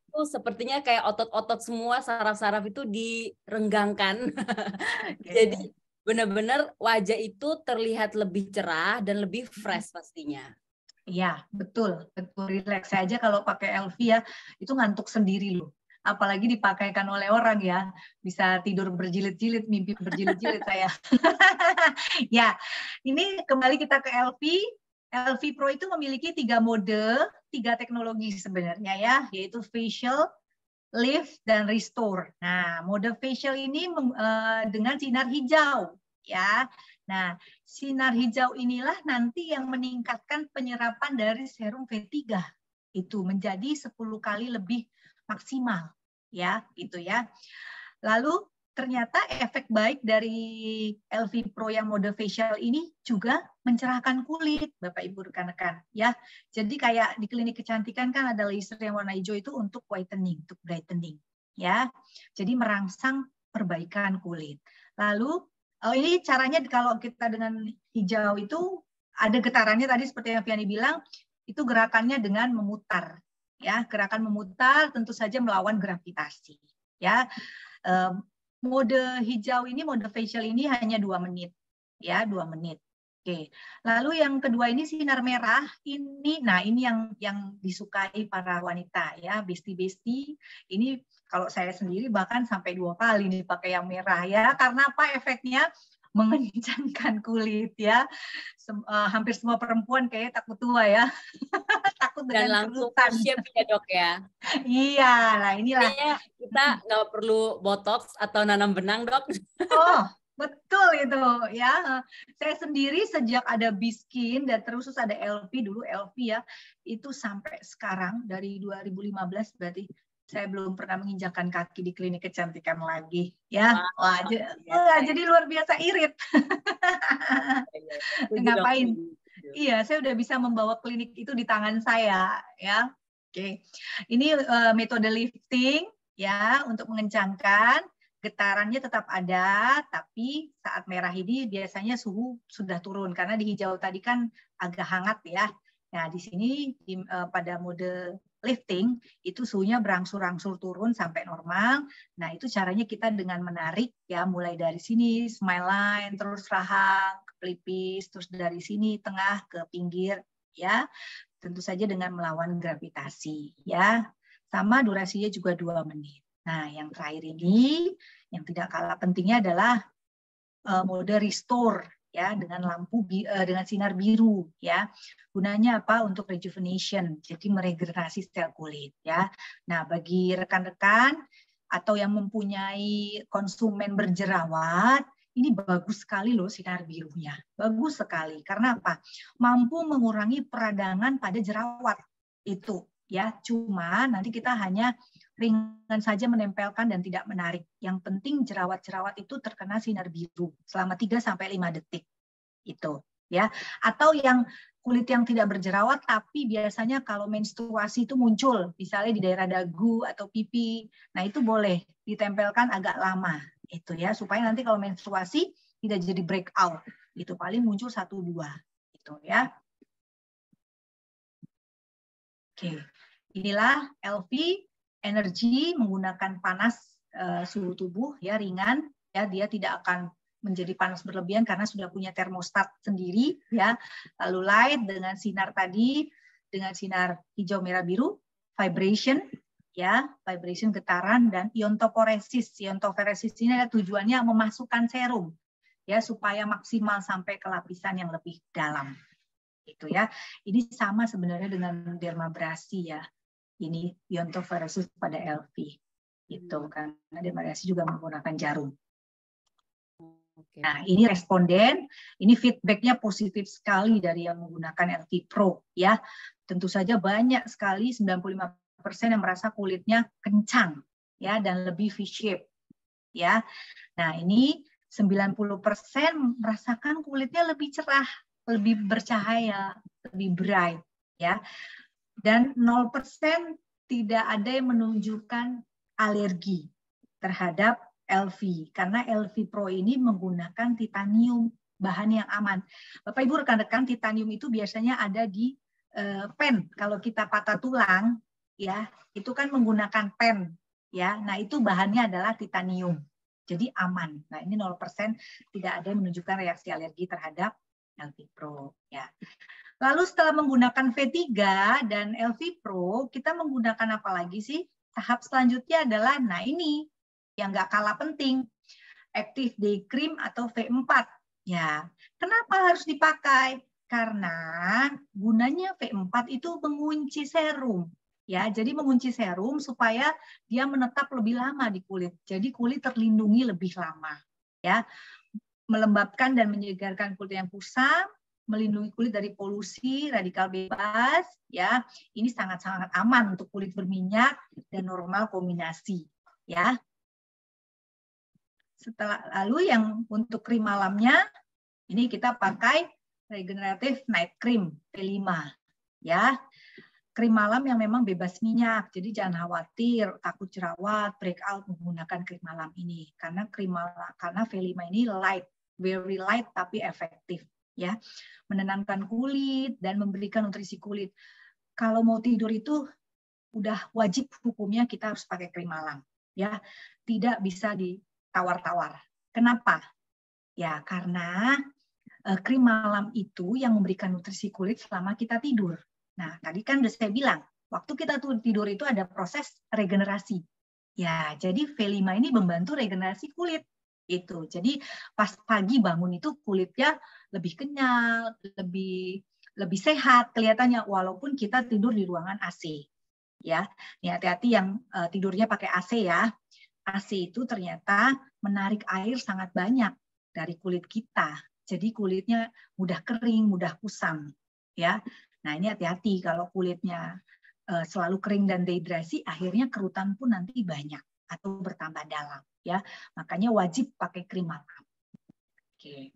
Itu sepertinya kayak otot-otot semua, saraf-saraf itu direnggangkan. Jadi benar-benar wajah itu terlihat lebih cerah dan lebih fresh pastinya. Iya, betul, betul. Relax saja kalau pakai LV ya, itu ngantuk sendiri loh. Apalagi dipakaikan oleh orang ya, bisa tidur berjilid-jilid, mimpi berjilid-jilid saya. Ya, ini kembali kita ke LV. LV Pro itu memiliki 3 mode, 3 teknologi sebenarnya ya, yaitu facial, lift, dan restore. Nah, mode facial ini dengan sinar hijau ya. Nah, sinar hijau inilah nanti yang meningkatkan penyerapan dari serum V3 itu menjadi 10 kali lebih maksimal ya, gitu ya. Lalu ternyata efek baik dari LV Pro yang mode facial ini juga mencerahkan kulit, Bapak Ibu rekan-rekan ya. Jadi kayak di klinik kecantikan kan ada laser yang warna hijau itu untuk whitening, untuk brightening ya. Jadi merangsang perbaikan kulit. Lalu ini caranya kalau kita dengan hijau itu ada getarannya tadi seperti yang Vianney bilang, itu gerakannya dengan memutar ya. Gerakan memutar tentu saja melawan gravitasi ya. Mode hijau ini, mode facial ini hanya 2 menit. Ya, 2 menit. Oke. Lalu yang kedua ini sinar merah. Ini yang disukai para wanita ya, besti-besti. Ini kalau saya sendiri bahkan sampai 2 kali nih pakai yang merah ya. Karena apa efeknya? Mengencangkan kulit ya. Hampir semua perempuan kayaknya takut tua ya. Takut Dan dengan langsung kerutan. shape ya dok ya. Iya, nah inilah. Kayaknya kita nggak perlu botox atau nanam benang dok. Oh, betul itu ya. Saya sendiri sejak ada Biskin dan terus ada LV, dulu LV ya, itu sampai sekarang dari 2015 berarti saya belum pernah menginjakkan kaki di klinik kecantikan lagi ya. Wah, jadi luar biasa irit. Ngapain? Iya, saya udah bisa membawa klinik itu di tangan saya ya. Oke. Ini metode lifting ya untuk mengencangkan. Getarannya tetap ada, tapi saat merah ini biasanya suhu sudah turun karena di hijau tadi kan agak hangat ya. Nah, di sini pada mode lifting itu suhunya berangsur-angsur turun sampai normal. Nah, itu caranya kita dengan menarik ya, mulai dari sini smile line, terus rahang ke pelipis, terus dari sini tengah ke pinggir ya. Tentu saja dengan melawan gravitasi ya. Sama durasinya juga 2 menit. Nah, yang terakhir ini, yang tidak kalah pentingnya adalah mode restore ya, dengan lampu dengan sinar biru ya. Gunanya apa? Untuk rejuvenation, jadi meregenerasi sel kulit ya. Nah, bagi rekan-rekan atau yang mempunyai konsumen berjerawat, ini bagus sekali loh sinar birunya. Bagus sekali. Karena apa? Mampu mengurangi peradangan pada jerawat itu ya. Cuma nanti kita hanya ringan saja menempelkan dan tidak menarik. Yang penting jerawat-jerawat itu terkena sinar biru selama 3-5 detik. Itu ya. Atau yang kulit yang tidak berjerawat tapi biasanya kalau menstruasi itu muncul, misalnya di daerah dagu atau pipi. Nah, itu boleh ditempelkan agak lama itu ya, supaya nanti kalau menstruasi tidak jadi breakout. Itu paling muncul 1-2 itu ya. Oke. Inilah LV energi menggunakan panas suhu tubuh ya, ringan ya, dia tidak akan menjadi panas berlebihan karena sudah punya termostat sendiri ya. Lalu light dengan sinar tadi, dengan sinar hijau merah biru, vibration ya, vibration getaran, dan iontoforesis. Iontoforesis ini adalah tujuannya memasukkan serum, ya, supaya maksimal sampai ke lapisan yang lebih dalam. Itu ya. Ini sama sebenarnya dengan dermabrasi ya. Ini iontoforesis pada LV. Itu karena dermabrasi juga menggunakan jarum. Nah, ini responden, ini feedbacknya positif sekali dari yang menggunakan LV Pro ya. Tentu saja banyak sekali, 95% yang merasa kulitnya kencang ya dan lebih V-shape ya. Nah, ini 90% merasakan kulitnya lebih cerah, lebih bercahaya, lebih bright ya. Dan 0% tidak ada yang menunjukkan alergi terhadap LV, karena LV Pro ini menggunakan titanium, bahan yang aman. Bapak Ibu rekan-rekan, titanium itu biasanya ada di pen. Kalau kita patah tulang, ya itu kan menggunakan pen, ya. Nah itu bahannya adalah titanium, jadi aman. Nah ini 0% tidak ada yang menunjukkan reaksi alergi terhadap LV Pro, ya. Lalu setelah menggunakan V3 dan LV Pro, kita menggunakan apa lagi sih? Tahap selanjutnya adalah, nah ini yang nggak kalah penting, Active Day Cream atau V4. Ya, kenapa harus dipakai? Karena gunanya V4 itu mengunci serum. Ya, jadi mengunci serum supaya dia menetap lebih lama di kulit. Jadi kulit terlindungi lebih lama. Ya, melembabkan dan menyegarkan kulit yang kusam, melindungi kulit dari polusi, radikal bebas. Ya, ini sangat-sangat aman untuk kulit berminyak dan normal kombinasi. Ya. Setelah lalu yang untuk krim malamnya ini kita pakai Regenerative Night Cream V5 ya. Krim malam yang memang bebas minyak. Jadi jangan khawatir takut jerawat, breakout menggunakan krim malam ini karena V5 ini light, very light tapi efektif ya. Menenangkan kulit dan memberikan nutrisi kulit. Kalau mau tidur itu udah wajib hukumnya kita harus pakai krim malam ya. Tidak bisa ditawar-tawar. Kenapa? Ya, karena krim malam itu yang memberikan nutrisi kulit selama kita tidur. Nah, tadi kan udah saya bilang, waktu kita tidur itu ada proses regenerasi. Ya, jadi V5 ini membantu regenerasi kulit. Itu. Jadi pas pagi bangun itu kulitnya lebih kenyal, lebih sehat kelihatannya walaupun kita tidur di ruangan AC. Ya, ini hati-hati yang tidurnya pakai AC ya. AC itu ternyata menarik air sangat banyak dari kulit kita. Jadi kulitnya mudah kering, mudah kusam. Ya, nah ini hati-hati kalau kulitnya selalu kering dan dehidrasi, akhirnya kerutan pun nanti banyak atau bertambah dalam. Ya, makanya wajib pakai krim malam. Oke.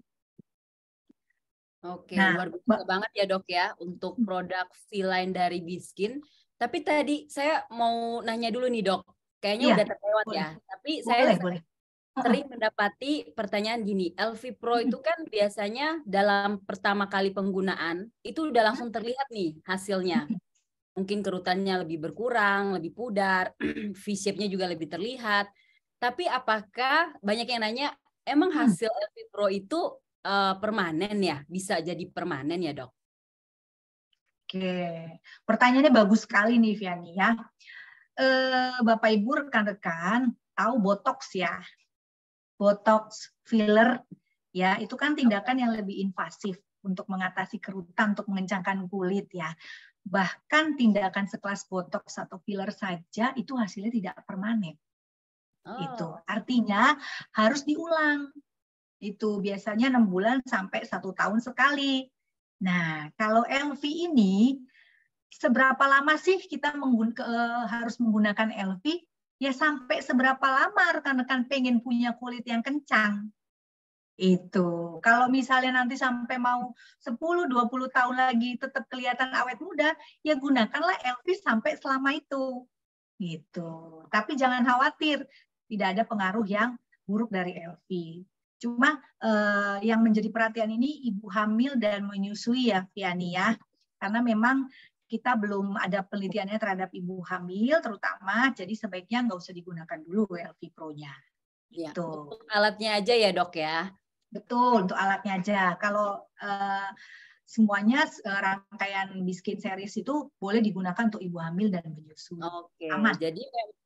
Oke, luar biasa banget ya dok ya untuk produk V-Line dari Biskin. Tapi tadi saya mau nanya dulu nih dok, kayaknya udah terlewat ya. Tapi saya sering mendapati pertanyaan gini, LV Pro itu kan biasanya dalam pertama kali penggunaan itu udah langsung terlihat nih hasilnya. Mungkin kerutannya lebih berkurang, lebih pudar, V-shape-nya juga lebih terlihat. Tapi apakah banyak yang nanya, emang hasil LV Pro itu permanen ya? Bisa jadi permanen ya dok? Oke, pertanyaannya bagus sekali nih Viani ya. Bapak Ibu rekan-rekan tahu botox ya? Botox, filler, ya itu kan tindakan yang lebih invasif untuk mengatasi kerutan, untuk mengencangkan kulit ya. Bahkan tindakan sekelas botox atau filler saja itu hasilnya tidak permanen. Itu artinya harus diulang. Itu biasanya 6 bulan sampai 1 tahun sekali. Nah, kalau LV ini seberapa lama sih kita harus menggunakan LV? Ya sampai seberapa lama rekan-rekan pengen punya kulit yang kencang. Itu. Kalau misalnya nanti sampai mau 10-20 tahun lagi tetap kelihatan awet muda, ya gunakanlah LV sampai selama itu. Gitu. Tapi jangan khawatir, tidak ada pengaruh yang buruk dari LV. Cuma yang menjadi perhatian ini ibu hamil dan menyusui ya, Viani ya. Karena memang kita belum ada penelitiannya terhadap ibu hamil terutama, jadi sebaiknya nggak usah digunakan dulu LV Pro-nya. Ya, gitu. Untuk alatnya aja ya dok ya? Betul, untuk alatnya aja. Kalau semuanya rangkaian Biskin series itu boleh digunakan untuk ibu hamil dan menyusui. Oke, Aman.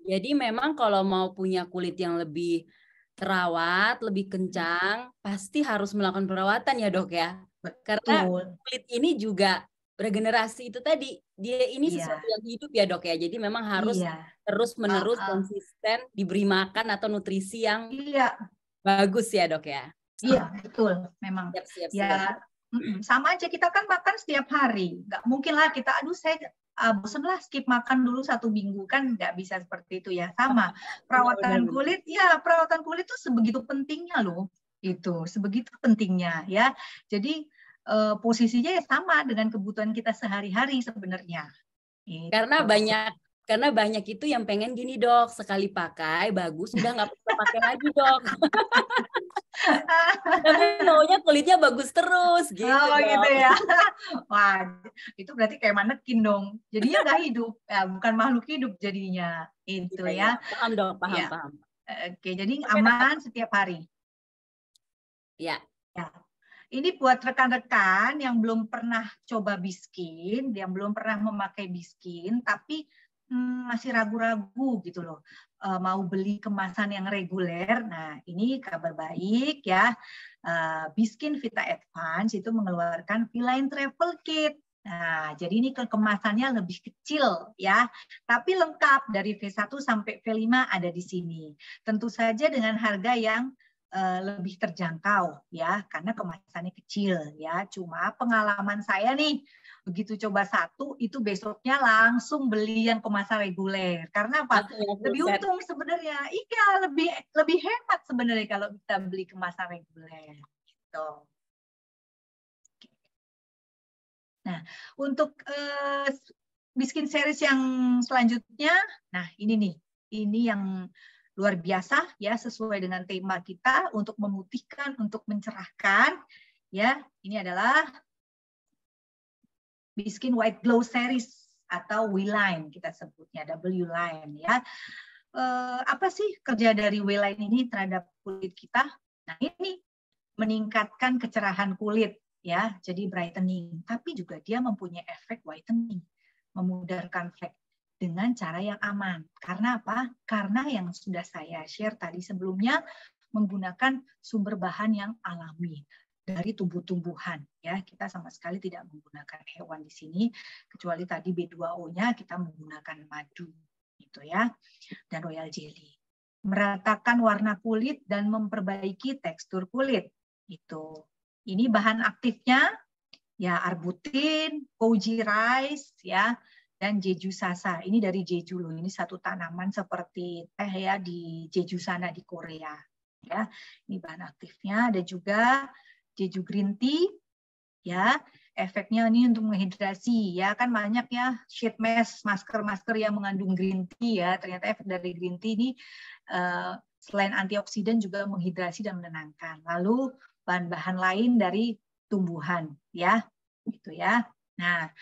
jadi memang kalau mau punya kulit yang lebih terawat, lebih kencang, pasti harus melakukan perawatan ya dok ya. Karena Betul. kulit ini juga regenerasi itu tadi, dia ini Iya. sesuatu yang hidup ya dok ya. Jadi memang harus Iya. terus-menerus konsisten diberi makan atau nutrisi yang Iya. bagus ya dok ya. Iya, betul. Memang. Siap. Ya, sama aja kita kan makan setiap hari. Nggak mungkin lah kita, aduh saya bosen lah skip makan dulu 1 minggu, kan nggak bisa seperti itu ya. Sama perawatan kulit, ya perawatan kulit tuh sebegitu pentingnya loh. Itu sebegitu pentingnya ya. Jadi posisinya ya sama dengan kebutuhan kita sehari-hari sebenarnya. Gitu. Karena banyak itu yang pengen gini dok, sekali pakai bagus, udah nggak perlu pakai lagi dok. Tapi maunya kulitnya bagus terus gitu. Oh gitu ya. Wah, itu berarti kayak manekin dong. Jadinya nggak hidup, ya, bukan makhluk hidup jadinya. Itu ya. Paham dong, paham. Oke, jadi aman setiap hari. Ya. Ini buat rekan-rekan yang belum pernah coba Biskin, yang belum pernah memakai Biskin, tapi masih ragu-ragu gitu loh, mau beli kemasan yang reguler. Nah, ini kabar baik ya. Biskin Vita Advance itu mengeluarkan V-Line Travel Kit. Nah, jadi ini kemasannya lebih kecil ya, tapi lengkap dari V1 sampai V5 ada di sini. Tentu saja dengan harga yang lebih terjangkau ya, karena kemasannya kecil ya. Cuma pengalaman saya nih, begitu coba 1 itu besoknya langsung beli yang kemasan reguler. Karena apa? Lebih untung sebenarnya. Iya, lebih hemat sebenarnya kalau kita beli kemasan reguler. Gitu. Nah, untuk Biskin series yang selanjutnya, nah ini nih, ini yang luar biasa ya, sesuai dengan tema kita, untuk memutihkan, untuk mencerahkan ya. Ini adalah Biskin White Glow series atau W-Line kita sebutnya, W-Line ya. Apa sih kerja dari W-Line ini terhadap kulit kita? Nah, ini meningkatkan kecerahan kulit ya, jadi brightening, tapi juga dia mempunyai efek whitening, memudarkan flek dengan cara yang aman. Karena apa? Karena yang sudah saya share tadi sebelumnya, menggunakan sumber bahan yang alami dari tumbuh-tumbuhan ya. Kita sama sekali tidak menggunakan hewan di sini, kecuali tadi B2O-nya kita menggunakan madu gitu ya, dan royal jelly. Meratakan warna kulit dan memperbaiki tekstur kulit. Itu. Ini bahan aktifnya ya arbutin, koji rice ya, dan jeju sasa. Ini dari Jeju loh. Ini satu tanaman seperti teh ya di Jeju sana di Korea. Ya, ini bahan aktifnya. Ada juga Jeju green tea. Ya, efeknya ini untuk menghidrasi. Ya, kan banyak ya sheet mask, masker-masker yang mengandung green tea ya. Ternyata efek dari green tea ini selain antioksidan juga menghidrasi dan menenangkan. Lalu bahan-bahan lain dari tumbuhan ya, gitu ya. Nah,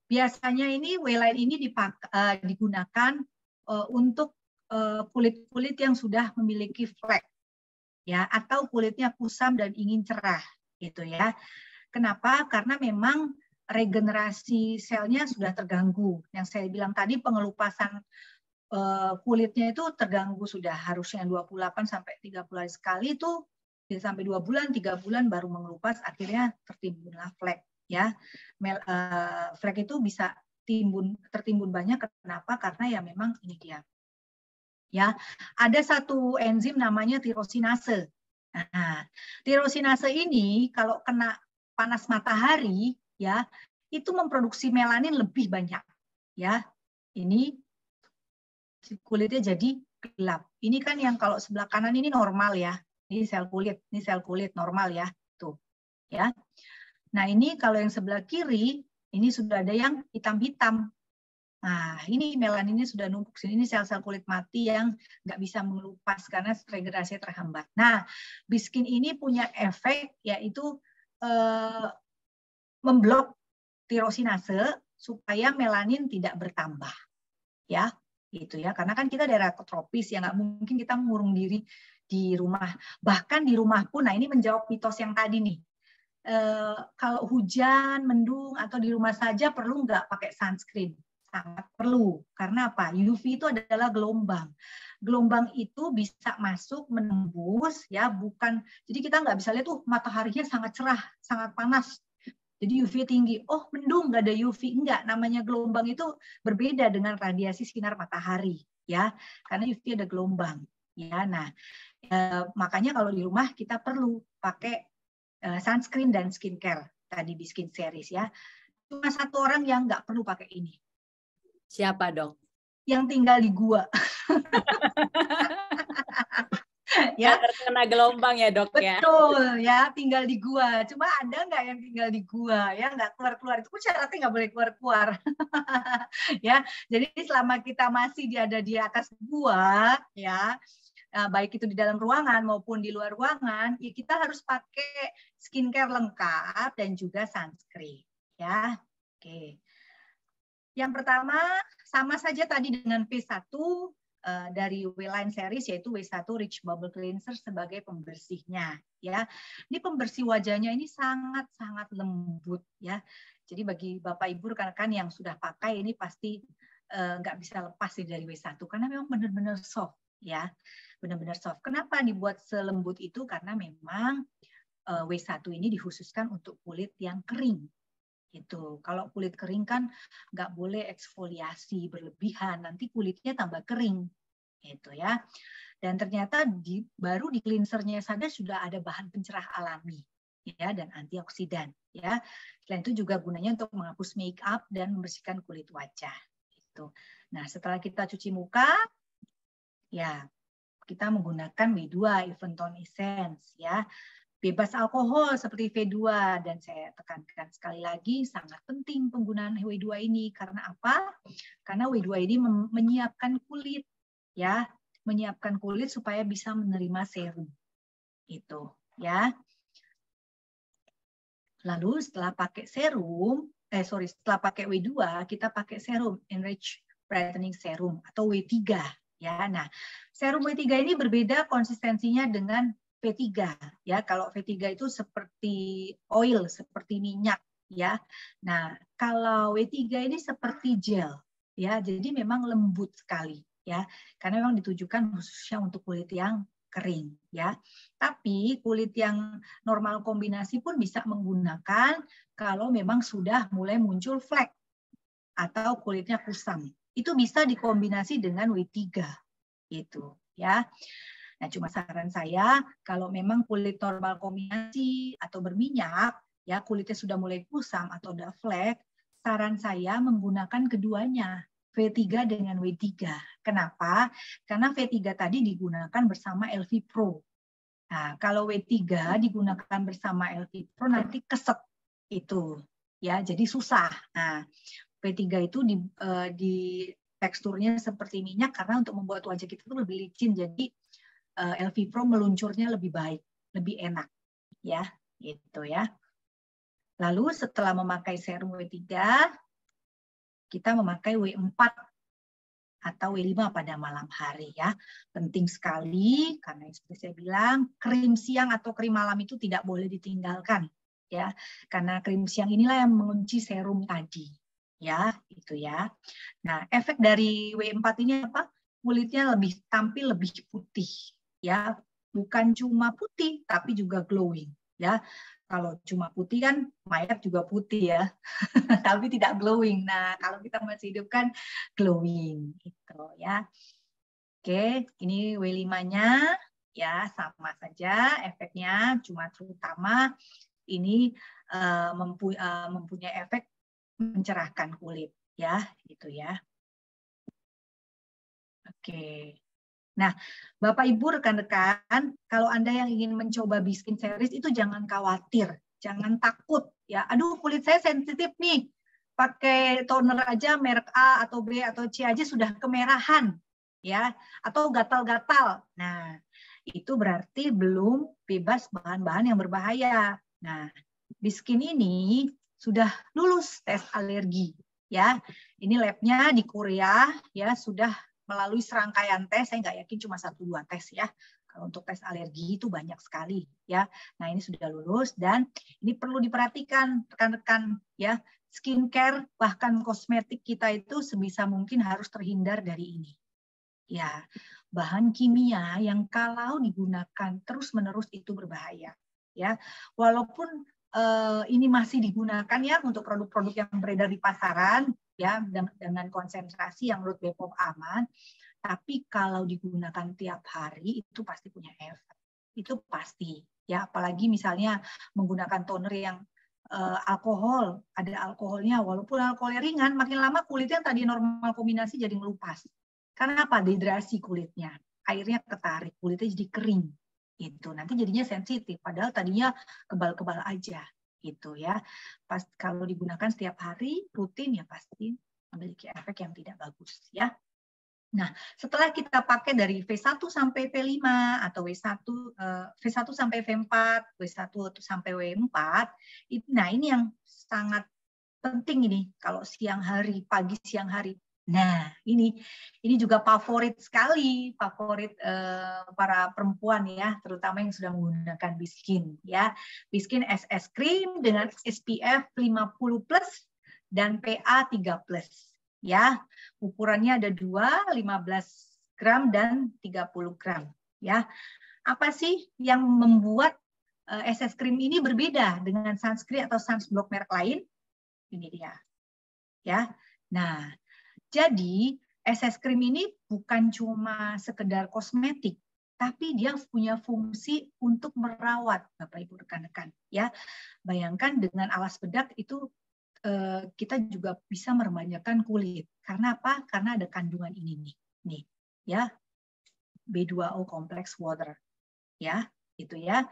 biasanya ini W-Line ini digunakan untuk kulit-kulit yang sudah memiliki flek ya, atau kulitnya kusam dan ingin cerah gitu ya. Kenapa? Karena memang regenerasi selnya sudah terganggu. Yang saya bilang tadi, pengelupasan kulitnya itu terganggu sudah, harusnya 28 sampai 30 hari sekali, itu sampai 2 bulan, 3 bulan baru mengelupas, akhirnya tertimbunlah flek ya. Flek itu bisa tertimbun banyak. Kenapa? Karena ya memang ini dia. Ya, ada satu enzim namanya tirosinase. Nah, tirosinase ini kalau kena panas matahari ya, itu memproduksi melanin lebih banyak. Ya. Ini kulitnya jadi gelap. Ini kan yang kalau sebelah kanan ini normal ya. Ini sel kulit normal ya, tuh. Ya. Nah, ini kalau yang sebelah kiri ini sudah ada yang hitam-hitam. Nah, ini melaninnya sudah numpuk sini, ini sel-sel kulit mati yang nggak bisa mengelupas karena regenerasi terhambat. Nah, Biskin ini punya efek yaitu memblok tirosinase supaya melanin tidak bertambah. Ya, gitu ya. Karena kan kita daerah tropis ya, nggak mungkin kita mengurung diri di rumah. Bahkan di rumah pun, nah ini menjawab mitos yang tadi nih. kalau hujan, mendung, atau di rumah saja perlu nggak pakai sunscreen? Sangat perlu. Karena apa? UV itu adalah gelombang. Gelombang itu bisa masuk, menembus, ya, bukan. Jadi kita nggak bisa lihat tuh mataharinya sangat cerah, sangat panas. Jadi UV tinggi. Oh, mendung, nggak ada UV. Enggak, namanya gelombang itu berbeda dengan radiasi sinar matahari, ya. Karena UV ada gelombang, ya. Nah, makanya kalau di rumah kita perlu pakai sunscreen dan skincare tadi di Skin Series, ya. Cuma satu orang yang nggak perlu pakai ini. Siapa, Dok? Yang tinggal di gua. Ya, terkena gelombang ya, Dok, ya. Betul, ya, tinggal di gua. Cuma ada nggak yang tinggal di gua, ya, nggak keluar-keluar. Itu pun syaratnya nggak boleh keluar-keluar. Ya, jadi selama kita masih ada di atas gua, ya, baik itu di dalam ruangan maupun di luar ruangan, ya kita harus pakai skincare lengkap dan juga sunscreen, ya. Oke. Yang pertama sama saja tadi dengan V1 dari W-Line series, yaitu W1 Rich Bubble Cleanser sebagai pembersihnya, ya. Ini pembersih wajahnya ini sangat-sangat lembut, ya. Jadi bagi Bapak Ibu rekan-rekan yang sudah pakai ini pasti nggak bisa lepas dari W1 karena memang benar-benar soft, ya. Benar-benar soft. Kenapa dibuat selembut itu? Karena memang W1 ini dikhususkan untuk kulit yang kering. Itu kalau kulit kering kan nggak boleh eksfoliasi berlebihan, nanti kulitnya tambah kering, itu ya. Dan ternyata baru di cleansernya saja sudah ada bahan pencerah alami, ya, dan antioksidan, ya. Selain itu juga gunanya untuk menghapus make up dan membersihkan kulit wajah. Itu. Nah, setelah kita cuci muka, ya kita menggunakan W2 Even Tone Essence, ya. Bebas alkohol seperti V2, dan saya tekankan sekali lagi sangat penting penggunaan W2 ini karena apa? Karena W2 ini menyiapkan kulit, ya, menyiapkan kulit supaya bisa menerima serum. Itu, ya. Lalu setelah pakai serum, setelah pakai W2, kita pakai serum Enrich Brightening Serum atau W3, ya. Nah, serum W3 ini berbeda konsistensinya dengan V3, ya. Kalau V3 itu seperti oil, seperti minyak, ya. Nah, kalau W3 ini seperti gel, ya. Jadi memang lembut sekali, ya. Karena memang ditujukan khususnya untuk kulit yang kering, ya. Tapi kulit yang normal kombinasi pun bisa menggunakan kalau memang sudah mulai muncul flek atau kulitnya kusam. Itu bisa dikombinasi dengan W3, gitu, ya. Nah, cuma saran saya, kalau memang kulit normal kombinasi atau berminyak, ya kulitnya sudah mulai kusam atau ada flek, saran saya menggunakan keduanya, V3 dengan W3. Kenapa? Karena V3 tadi digunakan bersama LV Pro. Nah, kalau W3 digunakan bersama LV Pro nanti keset itu, ya, jadi susah. Nah, V3 itu di teksturnya seperti minyak karena untuk membuat wajah kita itu lebih licin, jadi LV Pro meluncurnya lebih baik, lebih enak, ya, gitu ya. Lalu setelah memakai serum W3, kita memakai W4 atau W5 pada malam hari, ya. Penting sekali karena seperti saya bilang, krim siang atau krim malam itu tidak boleh ditinggalkan, ya. Karena krim siang inilah yang mengunci serum tadi, ya, itu ya. Nah, efek dari W4 ini apa? Kulitnya tampil lebih putih, ya, bukan cuma putih tapi juga glowing, ya. Kalau cuma putih kan mayat juga putih, ya. Tapi tidak glowing. Nah, kalau kita masih hidup kan glowing, gitu, ya. Oke, ini W5-nya, ya, sama saja efeknya, cuma terutama ini mempunyai efek mencerahkan kulit, ya, gitu ya. Oke. Nah, Bapak Ibu rekan-rekan, kalau Anda yang ingin mencoba Skin Series itu jangan khawatir, jangan takut, ya. Aduh, kulit saya sensitif nih. Pakai toner aja merek A atau B atau C aja sudah kemerahan, ya, atau gatal-gatal. Nah, itu berarti belum bebas bahan-bahan yang berbahaya. Nah, Skin ini sudah lulus tes alergi, ya. Ini labnya di Korea, ya, sudah melalui serangkaian tes, saya nggak yakin cuma 1-2 tes, ya. Kalau untuk tes alergi itu banyak sekali ya. Nah, ini sudah lulus dan ini perlu diperhatikan rekan-rekan ya. Skincare bahkan kosmetik kita itu sebisa mungkin harus terhindar dari ini. Ya, bahan kimia yang kalau digunakan terus-menerus itu berbahaya ya. Walaupun ini masih digunakan ya untuk produk-produk yang beredar di pasaran ya dengan konsentrasi yang menurut BPOM aman. Tapi kalau digunakan tiap hari itu pasti punya efek. Itu pasti ya, apalagi misalnya menggunakan toner yang alkohol, ada alkoholnya, walaupun alkoholnya ringan, makin lama kulitnya tadi normal kombinasi jadi melupas. Karena apa? Dehidrasi kulitnya, airnya ketarik, kulitnya jadi kering. Itu nanti jadinya sensitif, padahal tadinya kebal-kebal aja, gitu ya. Pas kalau digunakan setiap hari rutin ya pasti memiliki efek yang tidak bagus ya. Nah, setelah kita pakai dari V1 sampai V5 atau V1 sampai V4, W1 sampai W4, nah ini yang sangat penting ini kalau siang hari, pagi siang hari. Nah, ini juga favorit sekali, favorit para perempuan ya, terutama yang sudah menggunakan Biskin ya. Biskin SS Cream dengan SPF 50+ dan PA 3+. Ya, ukurannya ada 2, 15 gram dan 30 gram. Ya, apa sih yang membuat SS Cream ini berbeda dengan sunscreen atau sunblock merek lain? Ini dia. Ya, nah, jadi SS Cream ini bukan cuma sekedar kosmetik, tapi dia punya fungsi untuk merawat, Bapak Ibu rekan-rekan. Ya, bayangkan dengan alas bedak itu kita juga bisa meremajakan kulit. Karena apa? Karena ada kandungan ini nih, ya, B2O complex water, ya, itu ya.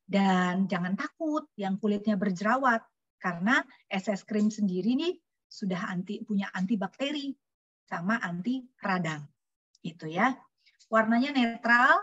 Dan jangan takut yang kulitnya berjerawat, karena SS Cream sendiri nih sudah punya antibakteri sama anti radang, itu ya. Warnanya netral.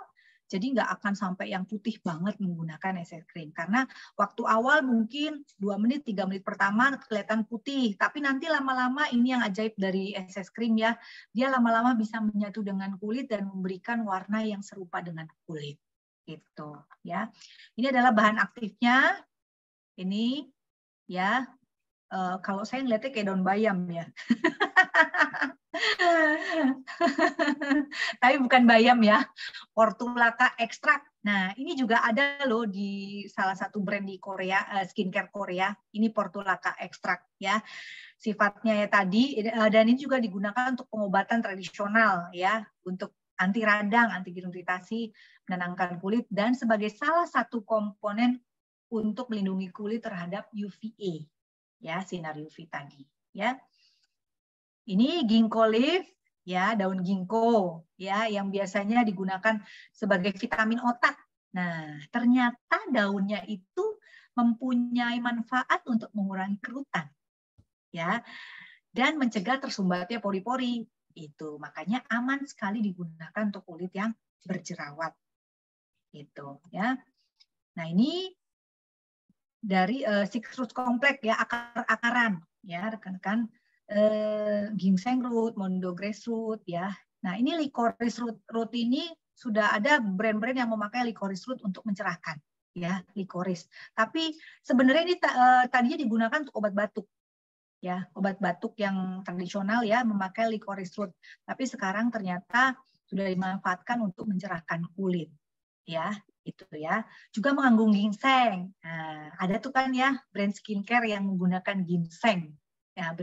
Jadi nggak akan sampai yang putih banget menggunakan SS Cream. Karena waktu awal mungkin 2 menit, 3 menit pertama kelihatan putih. Tapi nanti lama-lama ini yang ajaib dari SS Cream ya. Dia lama-lama bisa menyatu dengan kulit dan memberikan warna yang serupa dengan kulit. Gitu ya. Ini adalah bahan aktifnya. Ini ya. Kalau saya ngeliatnya kayak daun bayam ya. Tapi bukan bayam ya, portulaca ekstrak. Nah, ini juga ada loh di salah satu brand di Korea, skincare Korea. Ini portulaca ekstrak ya. Sifatnya ya tadi, dan ini juga digunakan untuk pengobatan tradisional ya, untuk anti radang, anti iritasi, menenangkan kulit, dan sebagai salah satu komponen untuk melindungi kulit terhadap UVA. Ya, sinar UV tadi ya. Ini ginkgo leaf ya, daun ginkgo ya yang biasanya digunakan sebagai vitamin otak. Nah, ternyata daunnya itu mempunyai manfaat untuk mengurangi kerutan ya dan mencegah tersumbatnya pori-pori. Itu makanya aman sekali digunakan untuk kulit yang berjerawat. Gitu ya. Nah, ini dari six root complex ya, akar-akaran ya rekan-rekan, ginseng root, mondo grass root ya. Nah, ini licorice root ini sudah ada brand-brand yang memakai licorice root untuk mencerahkan ya, licorice. Tapi sebenarnya ini tadinya digunakan untuk obat batuk. Ya, obat batuk yang tradisional ya memakai licorice root. Tapi sekarang ternyata sudah dimanfaatkan untuk mencerahkan kulit. Ya, itu ya. Juga mengandung ginseng. Nah, ada tuh kan ya brand skincare yang menggunakan ginseng. Ya,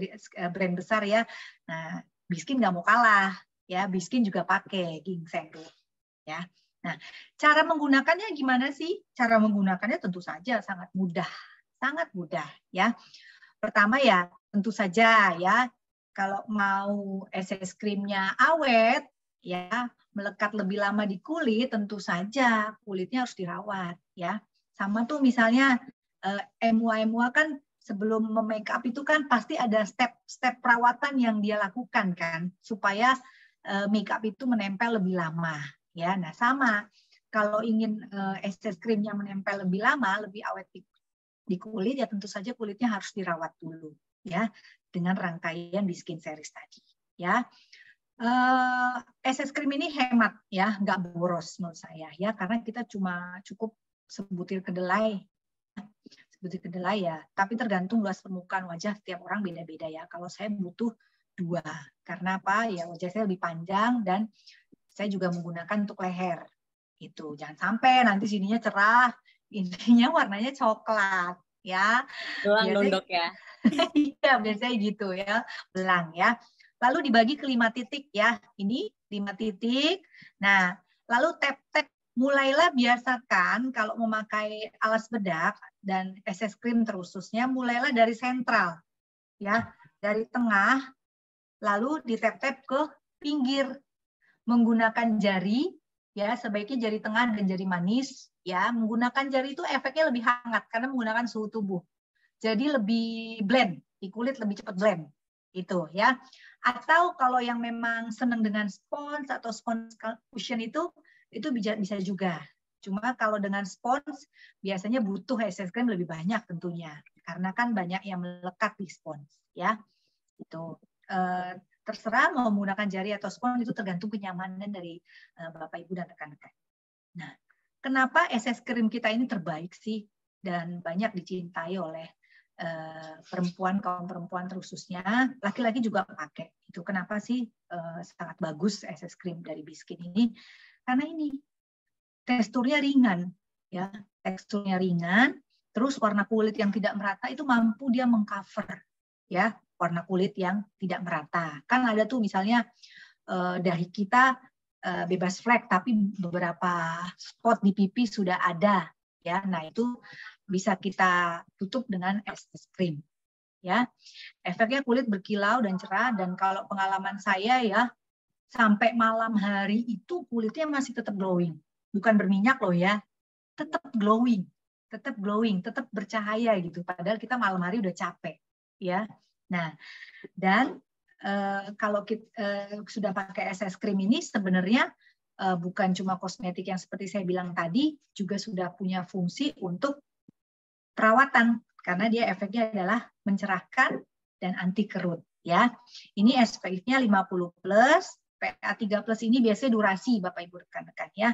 brand besar ya. Nah, Biskin nggak mau kalah. Ya, Biskin juga pakai ginseng tuh. Ya. Nah, cara menggunakannya gimana sih? Cara menggunakannya tentu saja sangat mudah. Sangat mudah ya. Pertama ya, tentu saja ya. Kalau mau SS Cream-nya awet ya, melekat lebih lama di kulit, tentu saja kulitnya harus dirawat ya. Sama tuh misalnya MUA kan sebelum make up itu kan pasti ada step perawatan yang dia lakukan kan supaya make up itu menempel lebih lama ya. Nah, sama kalau ingin SS Cream-nya menempel lebih lama, lebih awet di kulit ya tentu saja kulitnya harus dirawat dulu ya dengan rangkaian Biskin series tadi ya. SS cream ini hemat ya, nggak boros menurut saya ya, karena kita cuma cukup sebutir kedelai ya. Tapi tergantung luas permukaan wajah setiap orang beda-beda ya. Kalau saya butuh 2, karena apa? Ya wajah saya lebih panjang dan saya juga menggunakan untuk leher. Itu jangan sampai nanti sininya cerah, intinya warnanya coklat ya. Belang dong, Biasanya Dok ya. iya, biasanya gitu ya, belang ya. Lalu dibagi ke 5 titik ya. Ini 5 titik. Nah, lalu tap-tap, mulailah biasakan kalau memakai alas bedak dan SS cream terususnya, mulailah dari sentral ya, dari tengah, lalu ditap-tap ke pinggir menggunakan jari ya, sebaiknya jari tengah dan jari manis ya. Menggunakan jari itu efeknya lebih hangat karena menggunakan suhu tubuh. Jadi lebih blend, di kulit lebih cepat blend itu ya. Atau kalau yang memang senang dengan spons atau spons cushion itu bisa juga. Cuma kalau dengan spons biasanya butuh SS cream lebih banyak tentunya, karena kan banyak yang melekat di spons ya. Itu terserah mau menggunakan jari atau spons, itu tergantung kenyamanan dari Bapak Ibu dan rekan-rekan. Nah, kenapa SS cream kita ini terbaik sih dan banyak dicintai oleh kaum perempuan khususnya, laki-laki juga pakai. Itu kenapa sih sangat bagus SS cream dari Biskin ini? Karena ini teksturnya ringan ya, teksturnya ringan, terus warna kulit yang tidak merata itu mampu dia mengcover ya, warna kulit yang tidak merata. Kan ada tuh misalnya dahi kita bebas flek tapi beberapa spot di pipi sudah ada ya. Nah, itu bisa kita tutup dengan SS cream ya. Efeknya kulit berkilau dan cerah, dan kalau pengalaman saya ya, sampai malam hari itu kulitnya masih tetap glowing. Bukan berminyak loh ya. Tetap glowing, tetap bercahaya gitu. Padahal kita malam hari udah capek ya. Nah, dan kalau kita sudah pakai SS cream ini sebenarnya bukan cuma kosmetik yang seperti saya bilang tadi, juga sudah punya fungsi untuk perawatan, karena dia efeknya adalah mencerahkan dan anti kerut ya. Ini SPF-nya 50+, PA3+ ini biasanya durasi Bapak Ibu rekan-rekan ya.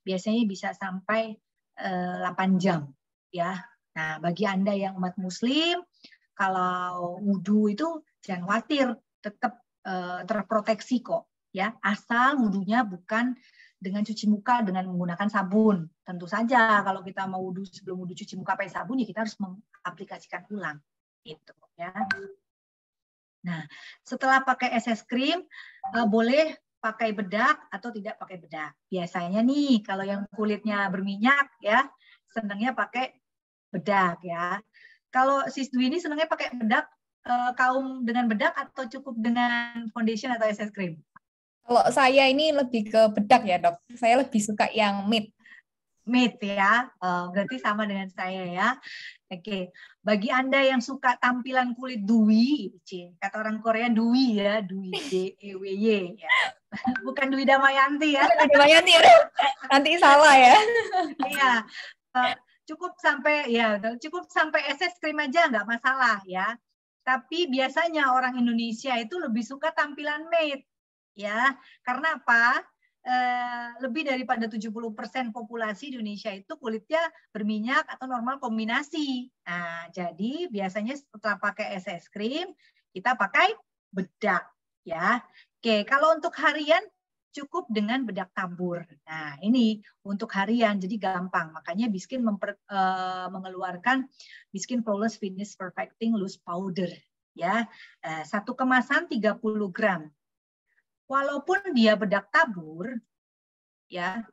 Biasanya bisa sampai 8 jam ya. Nah, bagi Anda yang umat muslim, kalau wudhu itu jangan khawatir, tetap terproteksi kok ya. Asal wudhunya bukan dengan cuci muka dengan menggunakan sabun. Tentu saja kalau kita mau wudhu, sebelum wudhu cuci muka pakai sabun, ya kita harus mengaplikasikan ulang. Gitu ya. Nah, setelah pakai SS cream, boleh pakai bedak atau tidak pakai bedak. Biasanya nih kalau yang kulitnya berminyak ya, senangnya pakai bedak ya. Kalau Sis Dwi ini senangnya pakai bedak, kaum dengan bedak atau cukup dengan foundation atau SS cream? Kalau saya ini lebih ke bedak ya, Dok. Saya lebih suka yang matte. Matte ya, berarti sama dengan saya ya. Oke, bagi Anda yang suka tampilan kulit dewy, kata orang Korea dewy ya, dewy, D-E-W-Y ya. Bukan Dwi Damayanti ya. Dwi Damayanti ya, nanti salah ya. Iya, cukup sampai SS cream aja nggak masalah ya. Tapi biasanya orang Indonesia itu lebih suka tampilan matte. Ya, karena apa? Lebih daripada 70% populasi di Indonesia itu kulitnya berminyak atau normal kombinasi. Nah, jadi biasanya setelah pakai SS cream, kita pakai bedak ya. Oke, kalau untuk harian cukup dengan bedak tabur. Nah, ini untuk harian jadi gampang. Makanya Biskin mengeluarkan Biskin Flawless Finish Perfecting Loose Powder ya. Satu kemasan 30 gram. Walaupun dia bedak tabur, ya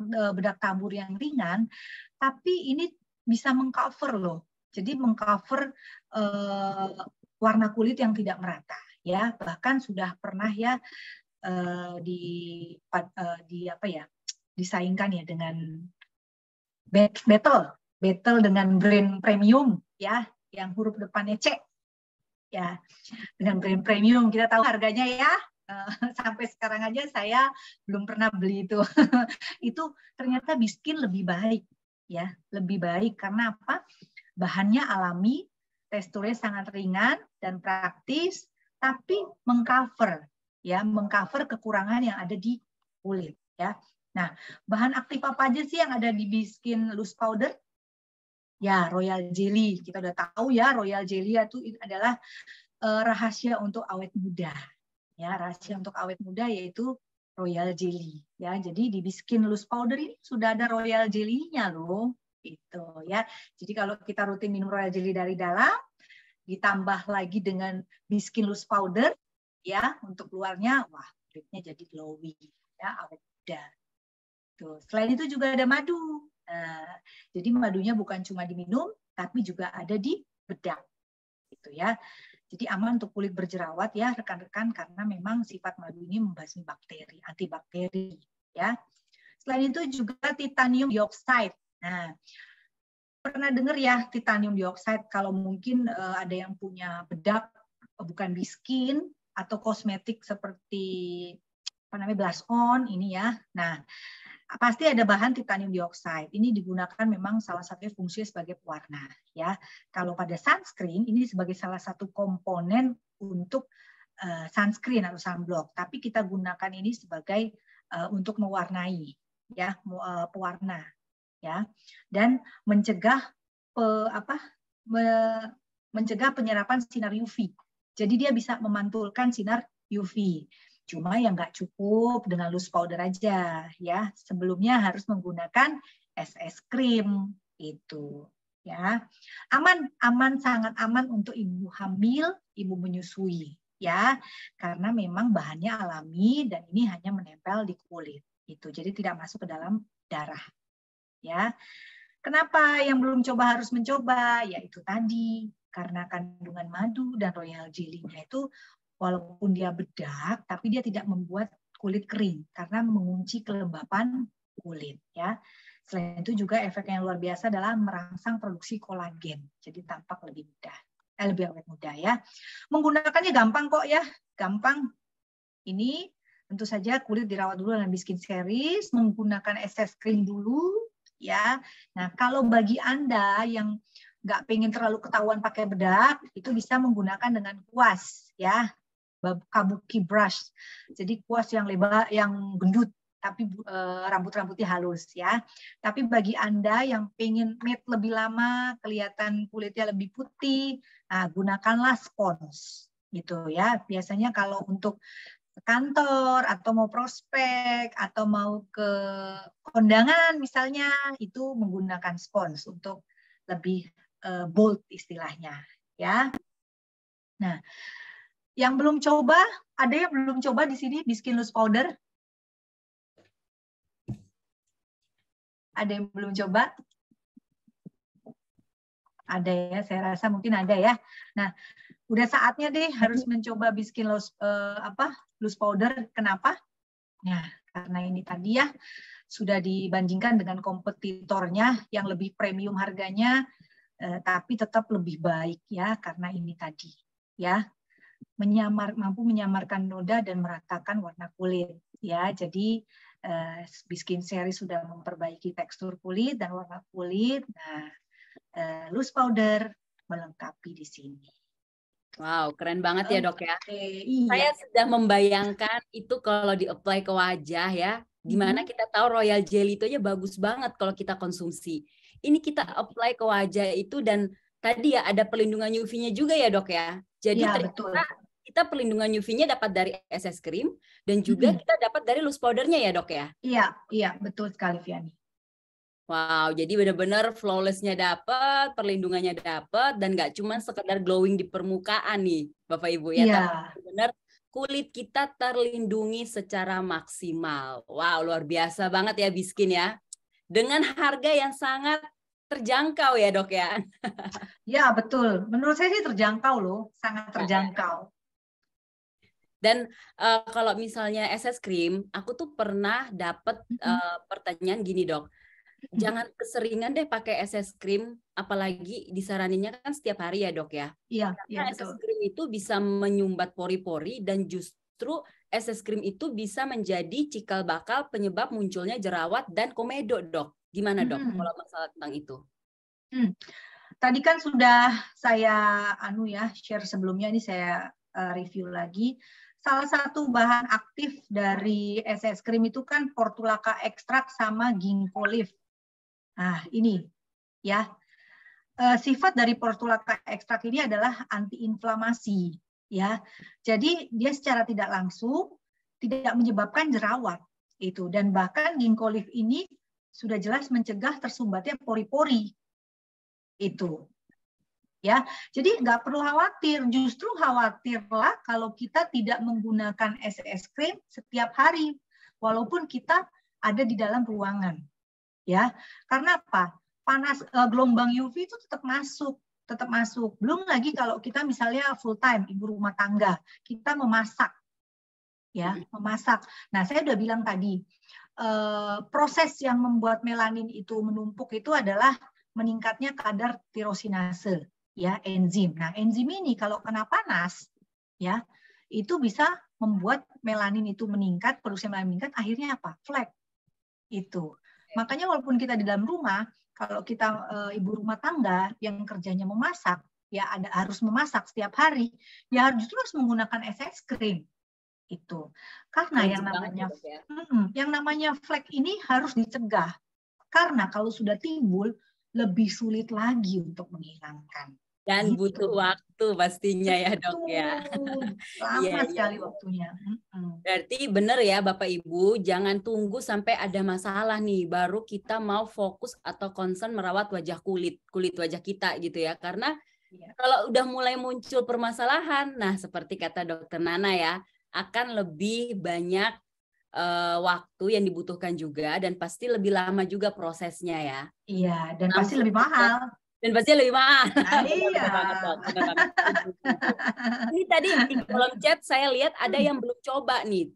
bedak tabur yang ringan, tapi ini bisa mengcover loh. Jadi mengcover warna kulit yang tidak merata, ya. Bahkan sudah pernah ya disaingkan ya dengan battle dengan brand premium, ya, yang huruf depannya C, ya, dengan brand premium. Kita tahu harganya ya. Sampai sekarang aja saya belum pernah beli itu. Itu ternyata Biskin lebih baik ya, lebih baik karena apa? Bahannya alami, teksturnya sangat ringan dan praktis, tapi mengcover ya, mengcover kekurangan yang ada di kulit, ya. Nah, bahan aktif apa aja sih yang ada di Biskin Loose Powder? Ya, royal jelly. Kita udah tahu ya, royal jelly itu adalah rahasia untuk awet muda. Ya, rahasia untuk awet muda yaitu royal jelly. Ya, jadi di Biskin Loose Powder ini sudah ada royal jelly-nya loh. Gitu ya. Jadi kalau kita rutin minum royal jelly dari dalam, ditambah lagi dengan Biskin Loose Powder, ya, untuk luarnya, wah, kulitnya jadi glowing, ya, awet muda. Tuh. Selain itu juga ada madu. Nah, jadi madunya bukan cuma diminum, tapi juga ada di bedak, gitu ya. Jadi aman untuk kulit berjerawat ya rekan-rekan, karena memang sifat madu ini membasmi bakteri, antibakteri, ya. Selain itu juga titanium dioxide. Nah, pernah dengar ya titanium dioxide? Kalau mungkin ada yang punya bedak, bukan Biskin atau kosmetik seperti apa namanya blush on ini ya. Nah, pasti ada bahan titanium dioxide. Ini digunakan memang salah satunya fungsinya sebagai pewarna, ya. Kalau pada sunscreen ini sebagai salah satu komponen untuk sunscreen atau sunblock, tapi kita gunakan ini sebagai untuk mewarnai, ya, pewarna, ya, dan mencegah mencegah penyerapan sinar UV. Jadi dia bisa memantulkan sinar UV. Cuma yang nggak cukup dengan loose powder aja, ya. Sebelumnya harus menggunakan SS cream itu, ya. Aman, sangat aman untuk ibu hamil, ibu menyusui, ya. Karena memang bahannya alami dan ini hanya menempel di kulit, itu. Jadi tidak masuk ke dalam darah, ya. Kenapa yang belum coba harus mencoba? Ya itu tadi, karena kandungan madu dan royal jelly-nya itu walaupun dia bedak, tapi dia tidak membuat kulit kering karena mengunci kelembapan kulit, ya. Selain itu juga efek yang luar biasa adalah merangsang produksi kolagen, jadi tampak lebih mudah, lebih awet muda, ya. Menggunakannya gampang kok ya, gampang. Ini tentu saja kulit dirawat dulu dengan Biskin Series, menggunakan SS cream dulu, ya. Nah, kalau bagi Anda yang nggak pengen terlalu ketahuan pakai bedak, itu bisa menggunakan dengan kuas, ya. Kabuki brush, jadi kuas yang lebar, yang gendut, tapi rambut-rambutnya halus, ya. Tapi bagi Anda yang pengen matte lebih lama, kelihatan kulitnya lebih putih, nah gunakanlah spons, gitu ya. Biasanya kalau untuk kantor atau mau prospek atau mau ke kondangan misalnya, itu menggunakan spons untuk lebih bold istilahnya, ya. Nah, yang belum coba, ada yang belum coba di sini Biskin Loose Powder? Ada yang belum coba? Ada ya, saya rasa mungkin ada ya. Nah, udah saatnya deh harus mencoba Biskin Loose Powder. Kenapa? Nah, karena ini tadi ya sudah dibandingkan dengan kompetitornya yang lebih premium harganya, tapi tetap lebih baik ya karena ini tadi ya. Mampu menyamarkan noda dan meratakan warna kulit, ya. Jadi Biskin Series sudah memperbaiki tekstur kulit dan warna kulit. Nah, loose powder melengkapi di sini. Wow, keren banget ya dok ya. Iya. Saya sudah membayangkan itu kalau di-apply ke wajah ya. Dimana kita tahu royal jelly itu aja bagus banget kalau kita konsumsi. Ini kita apply ke wajah itu dan tadi ya ada pelindungan UV-nya juga ya dok ya. Jadi ya, ternyata kita pelindungan UV-nya dapat dari SS cream dan juga kita dapat dari loose powder-nya ya dok ya. Iya, betul sekali Viani. Wow, jadi benar-benar flawless-nya dapat, perlindungannya dapat, dan nggak cuma sekedar glowing di permukaan nih, Bapak Ibu ya, tapi benar kulit kita terlindungi secara maksimal. Wow, luar biasa banget ya Biskin ya, dengan harga yang sangat terjangkau ya dok ya. Ya betul, menurut saya sih terjangkau loh, sangat terjangkau. Dan kalau misalnya SS cream, aku tuh pernah dapat pertanyaan gini dok. Jangan keseringan deh pakai SS cream, apalagi disaraninnya kan setiap hari ya dok ya. Iya, Karena betul. SS cream itu bisa menyumbat pori-pori dan justru SS cream itu bisa menjadi cikal bakal penyebab munculnya jerawat dan komedo dok. Gimana dok kalau masalah tentang itu? Tadi kan sudah saya share sebelumnya, ini saya review lagi. salah satu bahan aktif dari SS Cream itu kan portulaca ekstrak sama ginkgo leaf. Nah, ini ya. Sifat dari portulaca ekstrak ini adalah antiinflamasi, ya. Jadi dia secara tidak langsung tidak menyebabkan jerawat itu, dan bahkan ginkgo leaf ini sudah jelas mencegah tersumbatnya pori-pori itu, ya. Jadi nggak perlu khawatir, justru khawatirlah kalau kita tidak menggunakan SS Cream setiap hari, walaupun kita ada di dalam ruangan, ya. Karena apa? Panas, gelombang UV itu tetap masuk. Belum lagi kalau kita misalnya full time ibu rumah tangga, kita memasak, ya, memasak. Nah, saya udah bilang tadi, proses yang membuat melanin itu menumpuk itu adalah meningkatnya kadar tirosinase, ya, enzim. Nah, enzim ini kalau kena panas, ya, itu bisa membuat melanin itu meningkat, produksi melanin meningkat, akhirnya apa? Flek. Itu. Makanya walaupun kita di dalam rumah, kalau kita ibu rumah tangga yang kerjanya memasak, ya harus memasak setiap hari, ya justru harus menggunakan SS Cream itu. Karena yang namanya flek ini harus dicegah. Karena kalau sudah timbul lebih sulit lagi untuk menghilangkan. Dan butuh waktu pastinya ya dok ya. Lama sekali waktunya. Berarti benar ya Bapak Ibu, jangan tunggu sampai ada masalah nih baru kita mau fokus atau concern merawat kulit wajah kita gitu ya. Karena kalau udah mulai muncul permasalahan, nah seperti kata Dokter Nana ya, akan lebih banyak waktu yang dibutuhkan juga, dan pasti lebih lama juga prosesnya ya. Iya, dan pasti lebih mahal. Dan pasti lebih mahal. Iya. Ini tadi di kolom chat saya lihat ada yang belum coba nih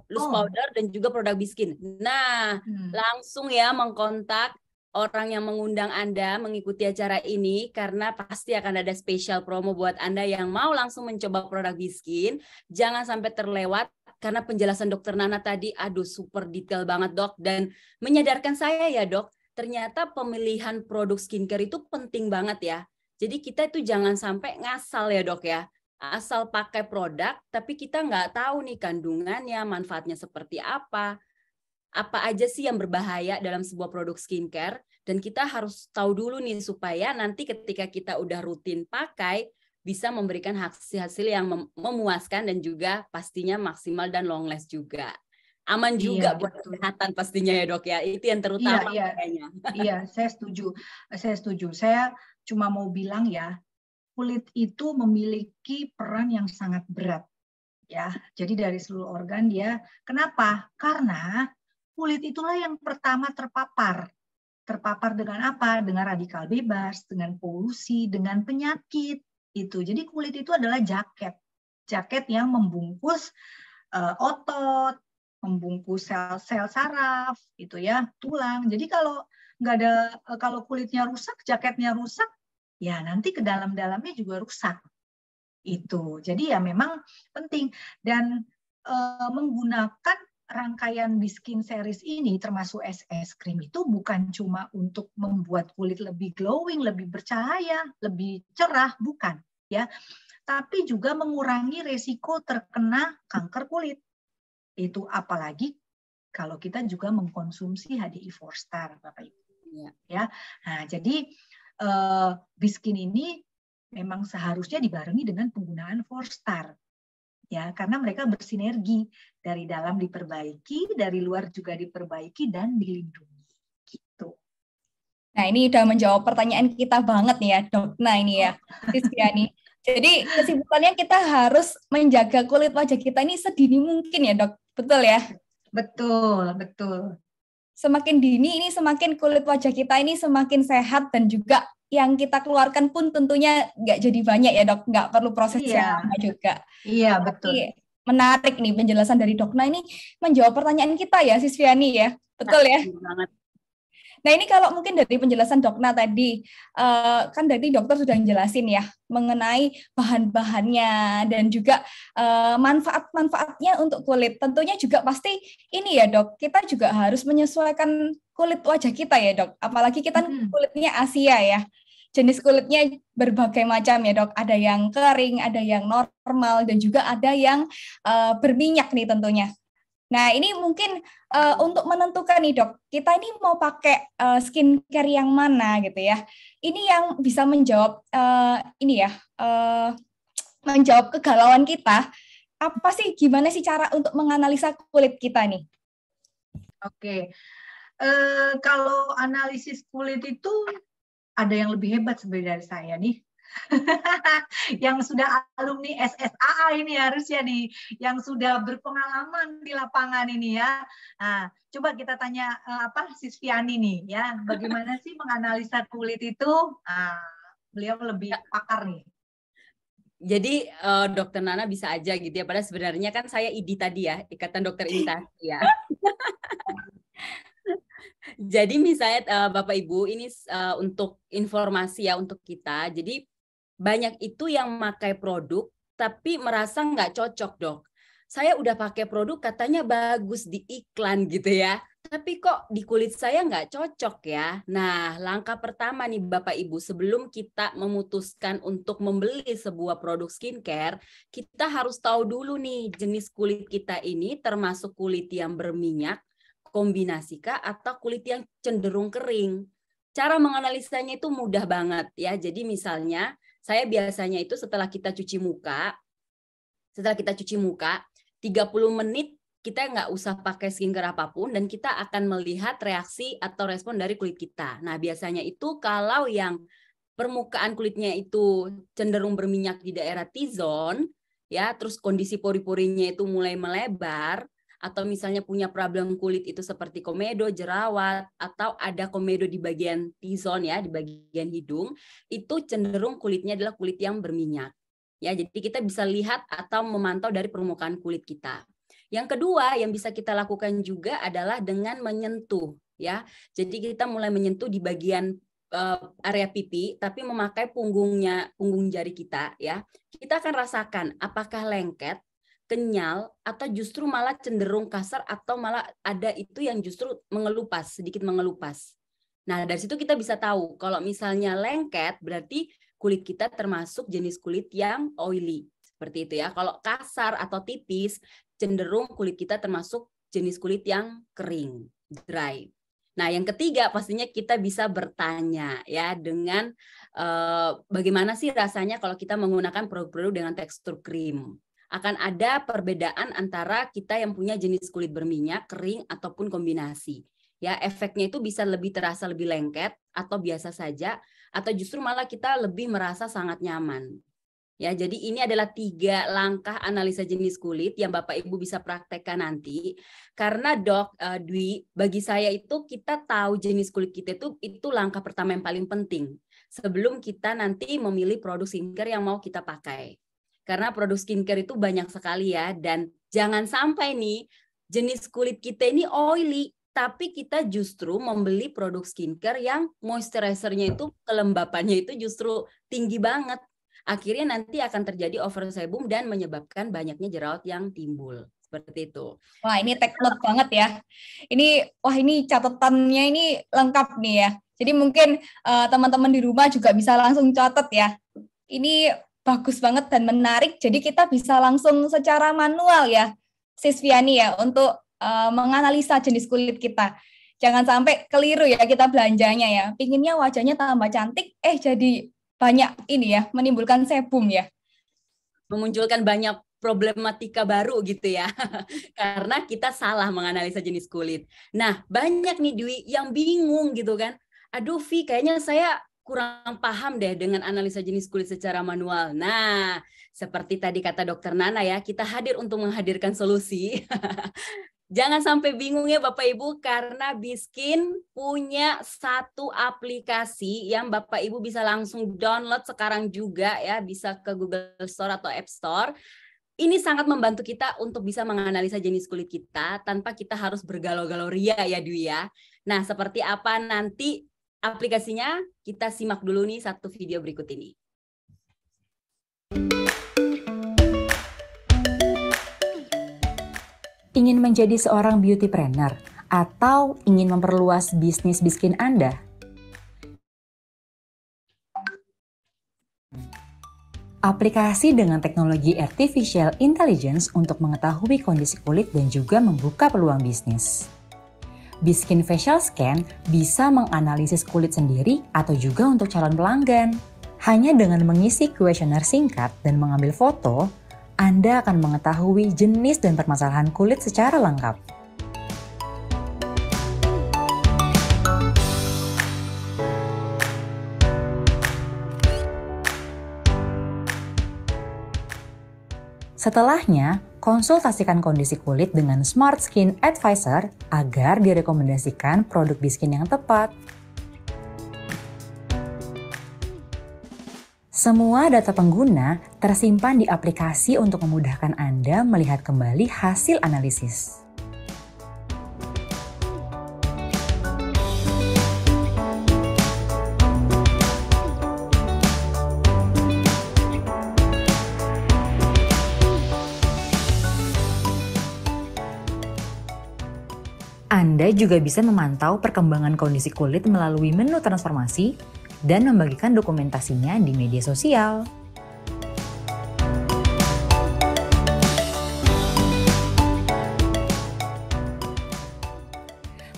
loose powder dan juga produk Biskin. Nah, langsung ya mengkontak orang yang mengundang Anda mengikuti acara ini, karena pasti akan ada spesial promo buat Anda yang mau langsung mencoba produk Biskin. Jangan sampai terlewat, karena penjelasan Dokter Nana tadi, aduh super detail banget dok, dan menyadarkan saya ya dok, ternyata pemilihan produk skincare itu penting banget ya. Jadi kita itu jangan sampai ngasal ya dok ya. Asal pakai produk, tapi kita nggak tahu nih kandungannya, manfaatnya seperti apa. Apa aja sih yang berbahaya dalam sebuah produk skincare. Dan kita harus tahu dulu nih supaya nanti ketika kita udah rutin pakai, bisa memberikan hasil-hasil yang memuaskan dan juga pastinya maksimal dan long last juga. Aman juga buat kesehatan pastinya ya dok ya, itu yang terutama kayaknya. Iya, saya setuju. Saya cuma mau bilang ya, kulit itu memiliki peran yang sangat berat ya. Jadi dari seluruh organ dia, kenapa? Karena kulit itulah yang pertama terpapar dengan apa? Dengan radikal bebas, dengan polusi, dengan penyakit itu. Jadi kulit itu adalah jaket yang membungkus otot, membungkus sel-sel saraf, itu ya, tulang. Jadi kalau kulitnya rusak, jaketnya rusak, ya nanti ke dalam-dalamnya juga rusak. Itu. Jadi ya memang penting, dan menggunakan rangkaian Biskin series ini termasuk SS Cream itu bukan cuma untuk membuat kulit lebih glowing, lebih bercahaya, lebih cerah, bukan, ya. Tapi juga mengurangi resiko terkena kanker kulit. Itu apalagi kalau kita juga mengkonsumsi HDI 4-star, Bapak Ibu. Ya. Nah, jadi Biskin ini memang seharusnya dibarengi dengan penggunaan 4-star. Ya, karena mereka bersinergi, dari dalam diperbaiki, dari luar juga diperbaiki dan dilindungi. Gitu. Nah, ini udah menjawab pertanyaan kita banget nih ya, Dok. Nah, ini ya, Sistiani. Jadi kesimpulannya kita harus menjaga kulit wajah kita ini sedini mungkin ya dok, betul ya? Betul. Semakin dini ini semakin kulit wajah kita ini semakin sehat, dan juga yang kita keluarkan pun tentunya nggak jadi banyak ya dok, nggak perlu proses yang lama juga. Iya betul. Menarik nih penjelasan dari dok. Nah ini menjawab pertanyaan kita ya Sisviani ya, betul ya? Banget. Nah ini kalau mungkin dari penjelasan Dokna tadi, kan dari dokter sudah menjelasin ya mengenai bahan-bahannya dan juga manfaat-manfaatnya untuk kulit. Tentunya juga pasti ini ya dok, kita juga harus menyesuaikan kulit wajah kita ya dok. Apalagi kita kulitnya Asia ya. jenis kulitnya berbagai macam ya dok. Ada yang kering, ada yang normal, dan juga ada yang berminyak nih tentunya. Nah, ini mungkin untuk menentukan nih dok, kita ini mau pakai skincare yang mana gitu ya. Ini yang bisa menjawab menjawab kegalauan kita. Apa sih, gimana sih cara untuk menganalisa kulit kita nih? Oke, kalau analisis kulit itu ada yang lebih hebat sebenarnya dari saya nih. Yang sudah alumni SSAA ini harusnya nih, yang sudah berpengalaman di lapangan ini ya. Nah, coba kita tanya Sis Viani nih ya, bagaimana sih menganalisa kulit itu? Beliau lebih pakar nih. Jadi Dokter Nana bisa aja gitu ya, padahal sebenarnya kan saya IDI tadi ya, Ikatan Dokter Imitasi ya. Jadi misalnya Bapak Ibu, ini untuk informasi ya untuk kita, jadi banyak itu yang pakai produk tapi merasa nggak cocok dok. Saya udah pakai produk katanya bagus di iklan gitu ya, tapi kok di kulit saya nggak cocok ya. Nah, langkah pertama nih Bapak Ibu, sebelum kita memutuskan untuk membeli sebuah produk skincare, kita harus tahu dulu nih jenis kulit kita ini termasuk kulit yang berminyak, kombinasi kah, atau kulit yang cenderung kering. Cara menganalisanya itu mudah banget ya. Jadi misalnya saya biasanya itu setelah kita cuci muka, 30 menit kita nggak usah pakai skincare apapun dan kita akan melihat reaksi atau respon dari kulit kita. Nah, biasanya itu kalau yang permukaan kulitnya itu cenderung berminyak di daerah T-zone, ya, terus kondisi pori-porinya itu mulai melebar, atau misalnya punya problem kulit itu seperti komedo, jerawat, atau ada komedo di bagian T-zone ya, di bagian hidung, itu cenderung kulitnya adalah kulit yang berminyak. Ya, jadi kita bisa lihat atau memantau dari permukaan kulit kita. Yang kedua yang bisa kita lakukan juga adalah dengan menyentuh ya. Jadi kita mulai menyentuh di bagian area pipi tapi memakai punggung jari kita ya. Kita akan rasakan apakah lengket, kenyal, atau justru malah cenderung kasar, atau malah ada itu yang justru mengelupas, sedikit mengelupas. Nah, dari situ kita bisa tahu kalau misalnya lengket berarti kulit kita termasuk jenis kulit yang oily. Seperti itu ya. Kalau kasar atau tipis, cenderung kulit kita termasuk jenis kulit yang kering, dry. Nah, yang ketiga pastinya kita bisa bertanya ya dengan bagaimana sih rasanya kalau kita menggunakan produk-produk dengan tekstur krim. Akan ada perbedaan antara kita yang punya jenis kulit berminyak, kering, ataupun kombinasi. Ya, efeknya itu bisa lebih terasa lebih lengket atau biasa saja, atau justru malah kita lebih merasa sangat nyaman. Ya, jadi ini adalah 3 langkah analisa jenis kulit yang Bapak Ibu bisa praktekkan nanti. Karena Dok Dwi, bagi saya itu kita tahu jenis kulit kita itu langkah pertama yang paling penting sebelum kita nanti memilih produk skincare yang mau kita pakai. Karena produk skincare itu banyak sekali ya, dan jangan sampai nih jenis kulit kita ini oily, tapi kita justru membeli produk skincare yang moisturizer-nya itu kelembapannya itu justru tinggi banget. Akhirnya nanti akan terjadi oversebum dan menyebabkan banyaknya jerawat yang timbul. Seperti itu. Wah, ini take note banget ya. Ini catatannya ini lengkap nih ya. Jadi mungkin teman-teman di rumah juga bisa langsung catat ya. Ini bagus banget dan menarik. Jadi kita bisa langsung secara manual ya, Sis Viani ya, untuk menganalisa jenis kulit kita. Jangan sampai keliru ya kita belanjanya ya. Pinginnya wajahnya tambah cantik, jadi banyak ini ya, menimbulkan sebum ya. Memunculkan banyak problematika baru gitu ya. Karena kita salah menganalisa jenis kulit. Nah, banyak nih Dwi yang bingung gitu kan. Aduh Vi, kayaknya saya kurang paham deh dengan analisa jenis kulit secara manual. Nah, seperti tadi kata Dokter Nana ya, kita hadir untuk menghadirkan solusi. Jangan sampai bingung ya Bapak Ibu, karena Biskin punya satu aplikasi yang Bapak Ibu bisa langsung download sekarang juga ya, bisa ke Google Store atau App Store. Ini sangat membantu kita untuk bisa menganalisa jenis kulit kita tanpa kita harus bergalau-galau ria ya Dwi ya. Nah, seperti apa nanti aplikasinya? Kita simak dulu nih satu video berikut ini. Ingin menjadi seorang beauty planner atau ingin memperluas bisnis Biskin Anda? Aplikasi dengan teknologi artificial intelligence untuk mengetahui kondisi kulit dan juga membuka peluang bisnis. Biskin Facial Scan bisa menganalisis kulit sendiri atau juga untuk calon pelanggan. Hanya dengan mengisi kuesioner singkat dan mengambil foto, Anda akan mengetahui jenis dan permasalahan kulit secara lengkap. Setelahnya, konsultasikan kondisi kulit dengan Smart Skin Advisor agar direkomendasikan produk biskin yang tepat. Semua data pengguna tersimpan di aplikasi untuk memudahkan Anda melihat kembali hasil analisis. Anda juga bisa memantau perkembangan kondisi kulit melalui menu transformasi dan membagikan dokumentasinya di media sosial.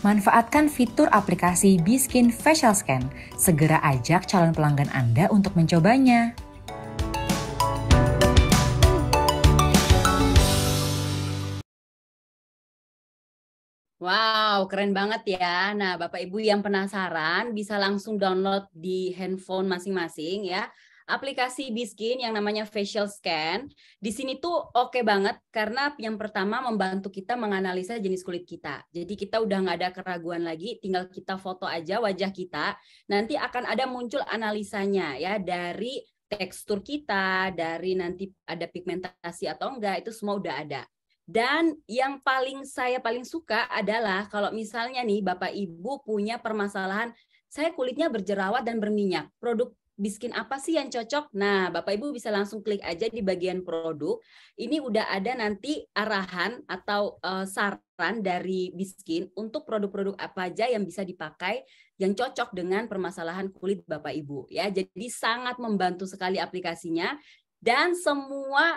Manfaatkan fitur aplikasi Biskin Facial Scan. Segera ajak calon pelanggan Anda untuk mencobanya. Wow, keren banget ya. Nah, Bapak Ibu yang penasaran bisa langsung download di handphone masing-masing ya. Aplikasi Biskin yang namanya Facial Scan. Di sini tuh oke banget karena yang pertama membantu kita menganalisa jenis kulit kita. Jadi kita udah nggak ada keraguan lagi, tinggal kita foto aja wajah kita. Nanti akan ada muncul analisanya ya dari tekstur kita, dari nanti ada pigmentasi atau enggak, itu semua udah ada. Dan yang saya paling suka adalah kalau misalnya nih Bapak Ibu punya permasalahan, saya kulitnya berjerawat dan berminyak. Produk Biskin apa sih yang cocok? Nah, Bapak Ibu bisa langsung klik aja di bagian produk. Ini udah ada nanti arahan atau saran dari Biskin untuk produk-produk apa aja yang bisa dipakai yang cocok dengan permasalahan kulit Bapak Ibu ya. Jadi sangat membantu sekali aplikasinya dan semua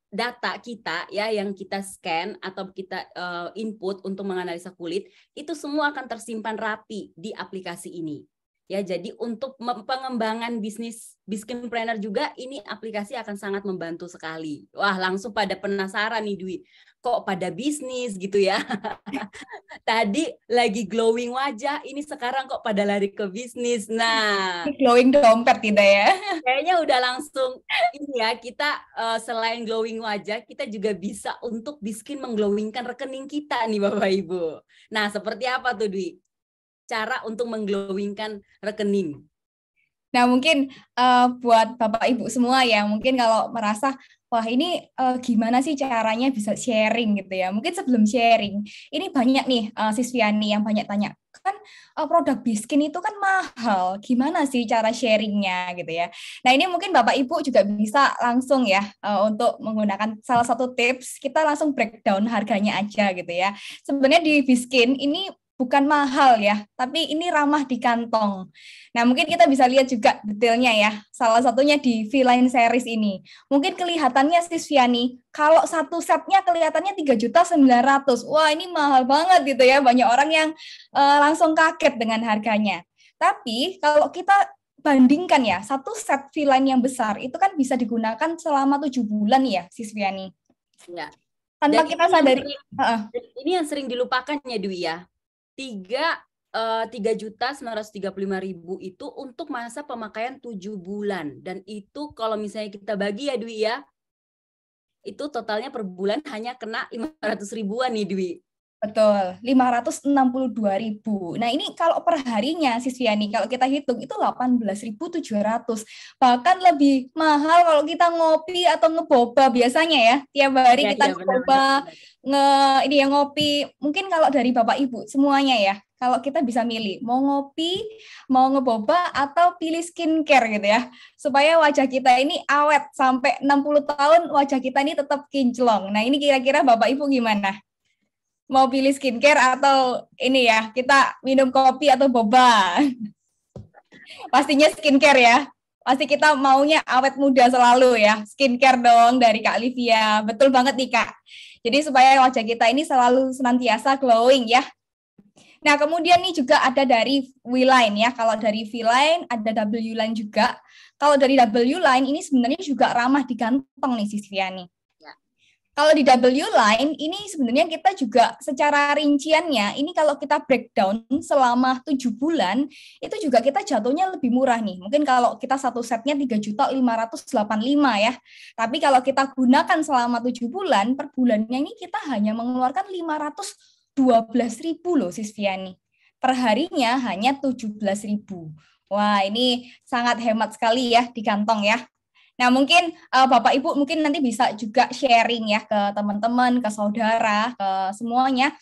data kita ya yang kita scan atau kita input untuk menganalisa kulit itu semua akan tersimpan rapi di aplikasi ini. Ya, jadi untuk pengembangan bisnis Biskinpreneur juga ini aplikasi akan sangat membantu sekali. Wah, langsung pada penasaran nih Dwi. Kok pada bisnis gitu ya. Tadi lagi glowing wajah, ini sekarang kok pada lari ke bisnis. Nah, glowing dompet tidak ya? Kayaknya udah langsung ini ya, kita selain glowing wajah, kita juga bisa untuk Biskin mengglowingkan rekening kita nih Bapak Ibu. Nah, seperti apa tuh Dwi? Cara untuk mengglowingkan rekening. Nah, mungkin buat Bapak Ibu semua ya, mungkin kalau merasa, wah ini gimana sih caranya bisa sharing gitu ya. Mungkin sebelum sharing, ini banyak nih siswiani yang banyak tanya, kan produk Biskin itu kan mahal, gimana sih cara sharingnya gitu ya. Nah, ini mungkin Bapak Ibu juga bisa langsung ya untuk menggunakan salah satu tips, kita langsung breakdown harganya aja gitu ya. Sebenarnya di Biskin ini bukan mahal ya, tapi ini ramah di kantong. Nah, mungkin kita bisa lihat juga detailnya ya. Salah satunya di V-Line series ini. Mungkin kelihatannya siswiani, kalau satu setnya kelihatannya 3.900.000. Wah, ini mahal banget gitu ya. Banyak orang yang langsung kaget dengan harganya. Tapi kalau kita bandingkan ya, satu set V-Line yang besar itu kan bisa digunakan selama 7 bulan ya, siswiani. Ya. Tanpa kita sadari. Ini yang sering dilupakan ya Dwi ya. 3.935.000 itu untuk masa pemakaian 7 bulan. Dan itu kalau misalnya kita bagi ya Dwi ya, itu totalnya per bulan hanya kena 500 ribuan nih Dwi. Betul, 562.000. Nah, ini kalau per harinya siswiani kalau kita hitung itu 18.700. Bahkan lebih mahal kalau kita ngopi atau ngeboba biasanya ya. Tiap hari ya, kita ngeboba, ngopi. Mungkin kalau dari Bapak Ibu semuanya ya. Kalau kita bisa milih mau ngopi, mau ngeboba atau pilih skincare gitu ya. Supaya wajah kita ini awet sampai 60 tahun wajah kita ini tetap kinclong. Nah, ini kira-kira Bapak Ibu gimana? Mau pilih skincare atau ini ya, kita minum kopi atau boba? Pastinya skincare ya. Pasti kita maunya awet muda selalu ya. Skincare dong dari Kak Livia. Betul banget nih Kak. Jadi supaya wajah kita ini selalu senantiasa glowing ya. Nah, kemudian nih juga ada dari W-line ya. Kalau dari V-line ada W-line juga. Kalau dari W-line ini sebenarnya juga ramah di kantong nih Sis Viani. Ya. Kalau di W-line ini sebenarnya kita juga secara rinciannya, ini kalau kita breakdown selama 7 bulan, itu juga kita jatuhnya lebih murah nih. Mungkin kalau kita satu setnya 3.585.000 ya. Tapi kalau kita gunakan selama 7 bulan, per bulannya ini kita hanya mengeluarkan 512.000 loh Sis Viani. Per harinya hanya 17.000. Wah, ini sangat hemat sekali ya di kantong ya. Nah, mungkin Bapak Ibu mungkin nanti bisa juga sharing ya ke teman-teman, ke saudara, ke semuanya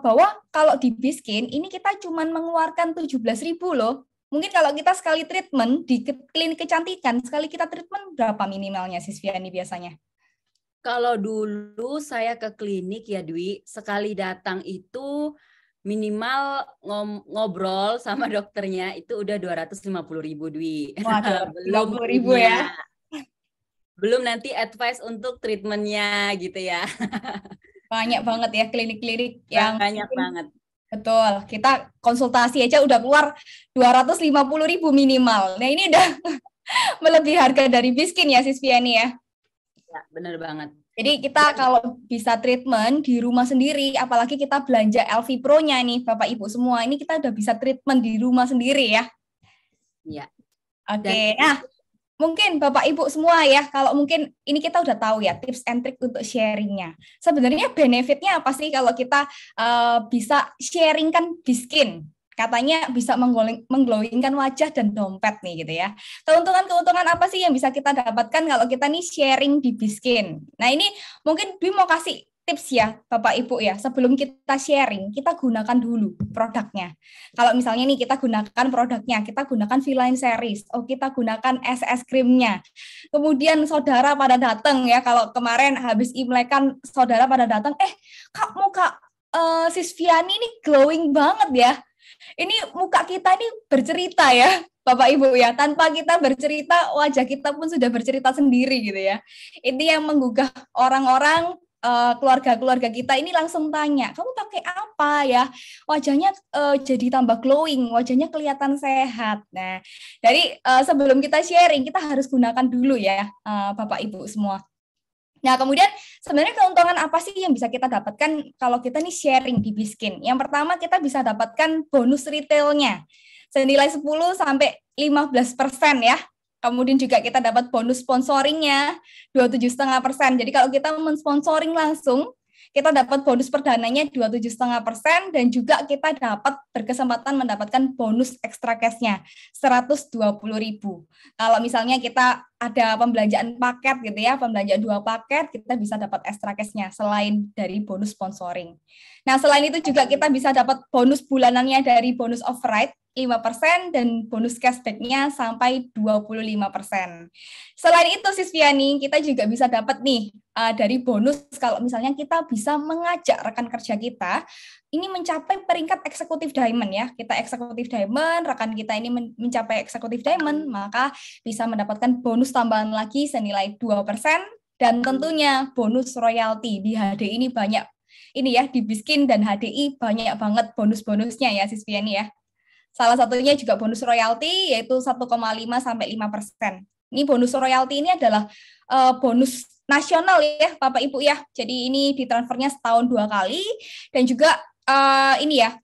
bahwa kalau di Biskin ini kita cuma mengeluarkan 17.000 loh. Mungkin kalau kita sekali treatment di klinik kecantikan, sekali kita treatment berapa minimalnya Sis Viani biasanya? Kalau dulu saya ke klinik ya Dwi, sekali datang itu minimal ngobrol sama dokternya itu udah 250.000 Dwi. Wah, 250.000 ya. Belum nanti advice untuk treatmentnya gitu ya. Banyak banget ya klinik-klinik yang banyak banget. Betul, kita konsultasi aja udah keluar 250.000 minimal. Nah ini udah melebihi harga dari Biskin ya Sis Viani ya. Ya, benar banget. Jadi kita kalau bisa treatment di rumah sendiri, apalagi kita belanja LV Pro-nya nih Bapak Ibu semua, ini kita udah bisa treatment di rumah sendiri ya. Iya. Oke, nah mungkin Bapak Ibu semua ya, kalau mungkin ini kita udah tahu ya tips and trick untuk sharingnya. Sebenarnya benefitnya apa sih kalau kita bisa sharingkan Biskin? Katanya bisa mengglowingkan wajah dan dompet nih gitu ya. Keuntungan-keuntungan apa sih yang bisa kita dapatkan kalau kita nih sharing di Biskin? Nah ini mungkin Dwi mau kasih tips ya Bapak Ibu ya, sebelum kita sharing, kita gunakan dulu produknya. Kalau misalnya nih kita gunakan produknya, kita gunakan V-line series, kita gunakan es krimnya. Kemudian saudara pada datang ya, kalau kemarin habis Imlek kan saudara pada datang, Kak muka Sis Viani ini glowing banget ya. Ini muka kita ini bercerita ya, Bapak Ibu ya. Tanpa kita bercerita, wajah kita pun sudah bercerita sendiri gitu ya. Ini yang menggugah orang-orang, keluarga-keluarga kita ini langsung tanya, kamu pakai apa ya? Wajahnya jadi tambah glowing, wajahnya kelihatan sehat. Nah, dari sebelum kita sharing, kita harus gunakan dulu ya, Bapak Ibu semua. Nah, kemudian sebenarnya keuntungan apa sih yang bisa kita dapatkan kalau kita nih sharing di Biskin? Yang pertama kita bisa dapatkan bonus retailnya senilai 10 sampai 15% ya. Kemudian juga kita dapat bonus sponsoringnya 27,5%. Jadi kalau kita mensponsoring langsung, kita dapat bonus perdananya 27,5% dan juga kita dapat berkesempatan mendapatkan bonus extra cash-nya 120.000. Kalau misalnya kita ada pembelanjaan paket gitu ya, pembelanjaan 2 paket, kita bisa dapat extra cash-nya selain dari bonus sponsoring. Nah, selain itu juga kita bisa dapat bonus bulanannya dari bonus override 5% dan bonus cashback-nya sampai 25%. Selain itu Sis Viani, kita juga bisa dapat nih dari bonus kalau misalnya kita bisa mengajak rekan kerja kita ini mencapai peringkat eksekutif diamond ya. Kita eksekutif diamond, rekan kita ini mencapai eksekutif diamond, maka bisa mendapatkan bonus tambahan lagi senilai 2% dan tentunya bonus royalti. Di HDI ini banyak ini ya, di Biskin dan HDI banyak banget bonus-bonusnya ya Sis Viani ya. Salah satunya juga bonus royalti yaitu 1,5 sampai 5%. Ini bonus royalti ini adalah bonus nasional ya Bapak Ibu ya. Jadi ini ditransfernya setahun 2 kali dan juga ini ya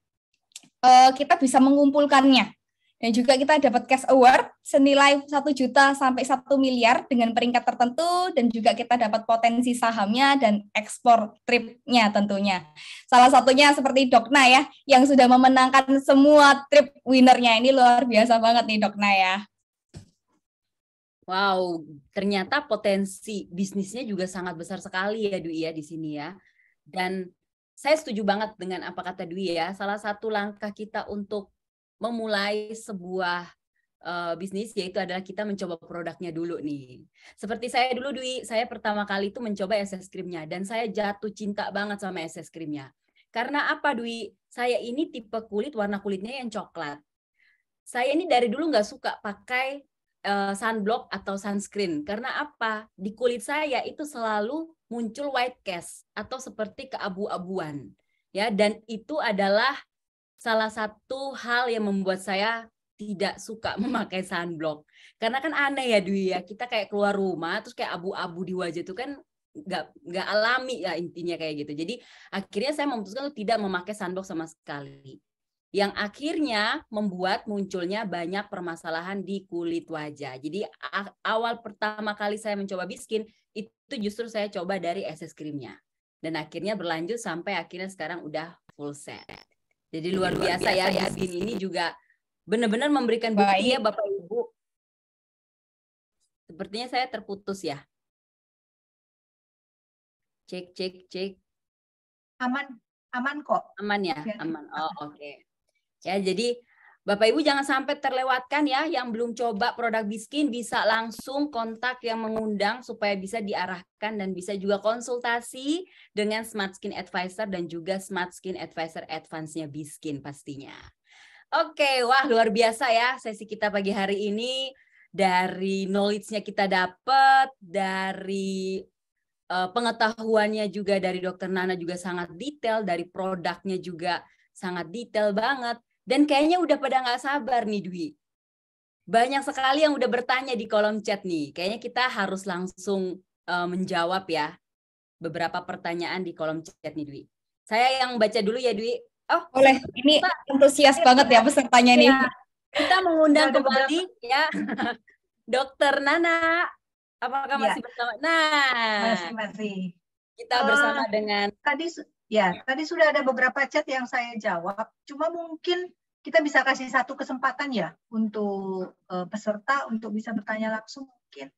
kita bisa mengumpulkannya. Dan juga kita dapat cash award senilai 1 juta sampai 1 miliar dengan peringkat tertentu dan juga kita dapat potensi sahamnya dan ekspor tripnya tentunya. Salah satunya seperti Dokna ya, yang sudah memenangkan semua trip winnernya. Ini luar biasa banget nih Dokna ya. Wow, ternyata potensi bisnisnya juga sangat besar sekali ya Dwi ya di sini ya. Dan saya setuju banget dengan apa kata Dwi ya, salah satu langkah kita untuk memulai sebuah bisnis yaitu adalah kita mencoba produknya dulu nih. Seperti saya dulu Dwi, saya pertama kali itu mencoba es krimnya dan saya jatuh cinta banget sama es krimnya. Karena apa Dwi? Saya ini tipe kulit warna kulitnya yang coklat. Saya ini dari dulu nggak suka pakai sunblock atau sunscreen. Karena apa? Di kulit saya itu selalu muncul white cast atau seperti keabu-abuan. Ya, dan itu adalah salah satu hal yang membuat saya tidak suka memakai sunblock. Karena kan aneh ya Dwi ya, kita kayak keluar rumah terus kayak abu-abu di wajah itu kan nggak alami ya intinya kayak gitu. Jadi akhirnya saya memutuskan untuk tidak memakai sunblock sama sekali. Yang akhirnya membuat munculnya banyak permasalahan di kulit wajah. Jadi awal pertama kali saya mencoba Biskin, itu justru saya coba dari SS Cream-nya. Dan akhirnya berlanjut sampai akhirnya sekarang udah full set. Jadi luar biasa ya, Biskin ini juga benar-benar memberikan bukti ya Bapak Ibu. Sepertinya saya terputus ya. Cek. Aman kok. Aman ya? Aman. Oh, oke. Ya, jadi Bapak Ibu jangan sampai terlewatkan ya, yang belum coba produk Biskin bisa langsung kontak yang mengundang supaya bisa diarahkan dan bisa juga konsultasi dengan Smart Skin Advisor dan juga Smart Skin Advisor Advance-nya Biskin pastinya. Oke, wah luar biasa ya sesi kita pagi hari ini. Dari knowledge-nya kita dapat, dari pengetahuannya juga dari Dokter Nana juga sangat detail, dari produknya juga sangat detail banget. Dan kayaknya udah pada nggak sabar nih Dwi. Banyak sekali yang udah bertanya di kolom chat nih. Kayaknya kita harus langsung menjawab ya beberapa pertanyaan di kolom chat nih Dwi. Saya yang baca dulu ya Dwi. Oh, boleh. Ini antusias banget ya pesertanya nih. Kita mengundang kembali ya Dokter Nana. Apakah masih bersama? Nah, masih. Kita bersama dengan tadi sudah ada beberapa chat yang saya jawab. Cuma mungkin kita bisa kasih satu kesempatan ya untuk peserta untuk bisa bertanya langsung mungkin.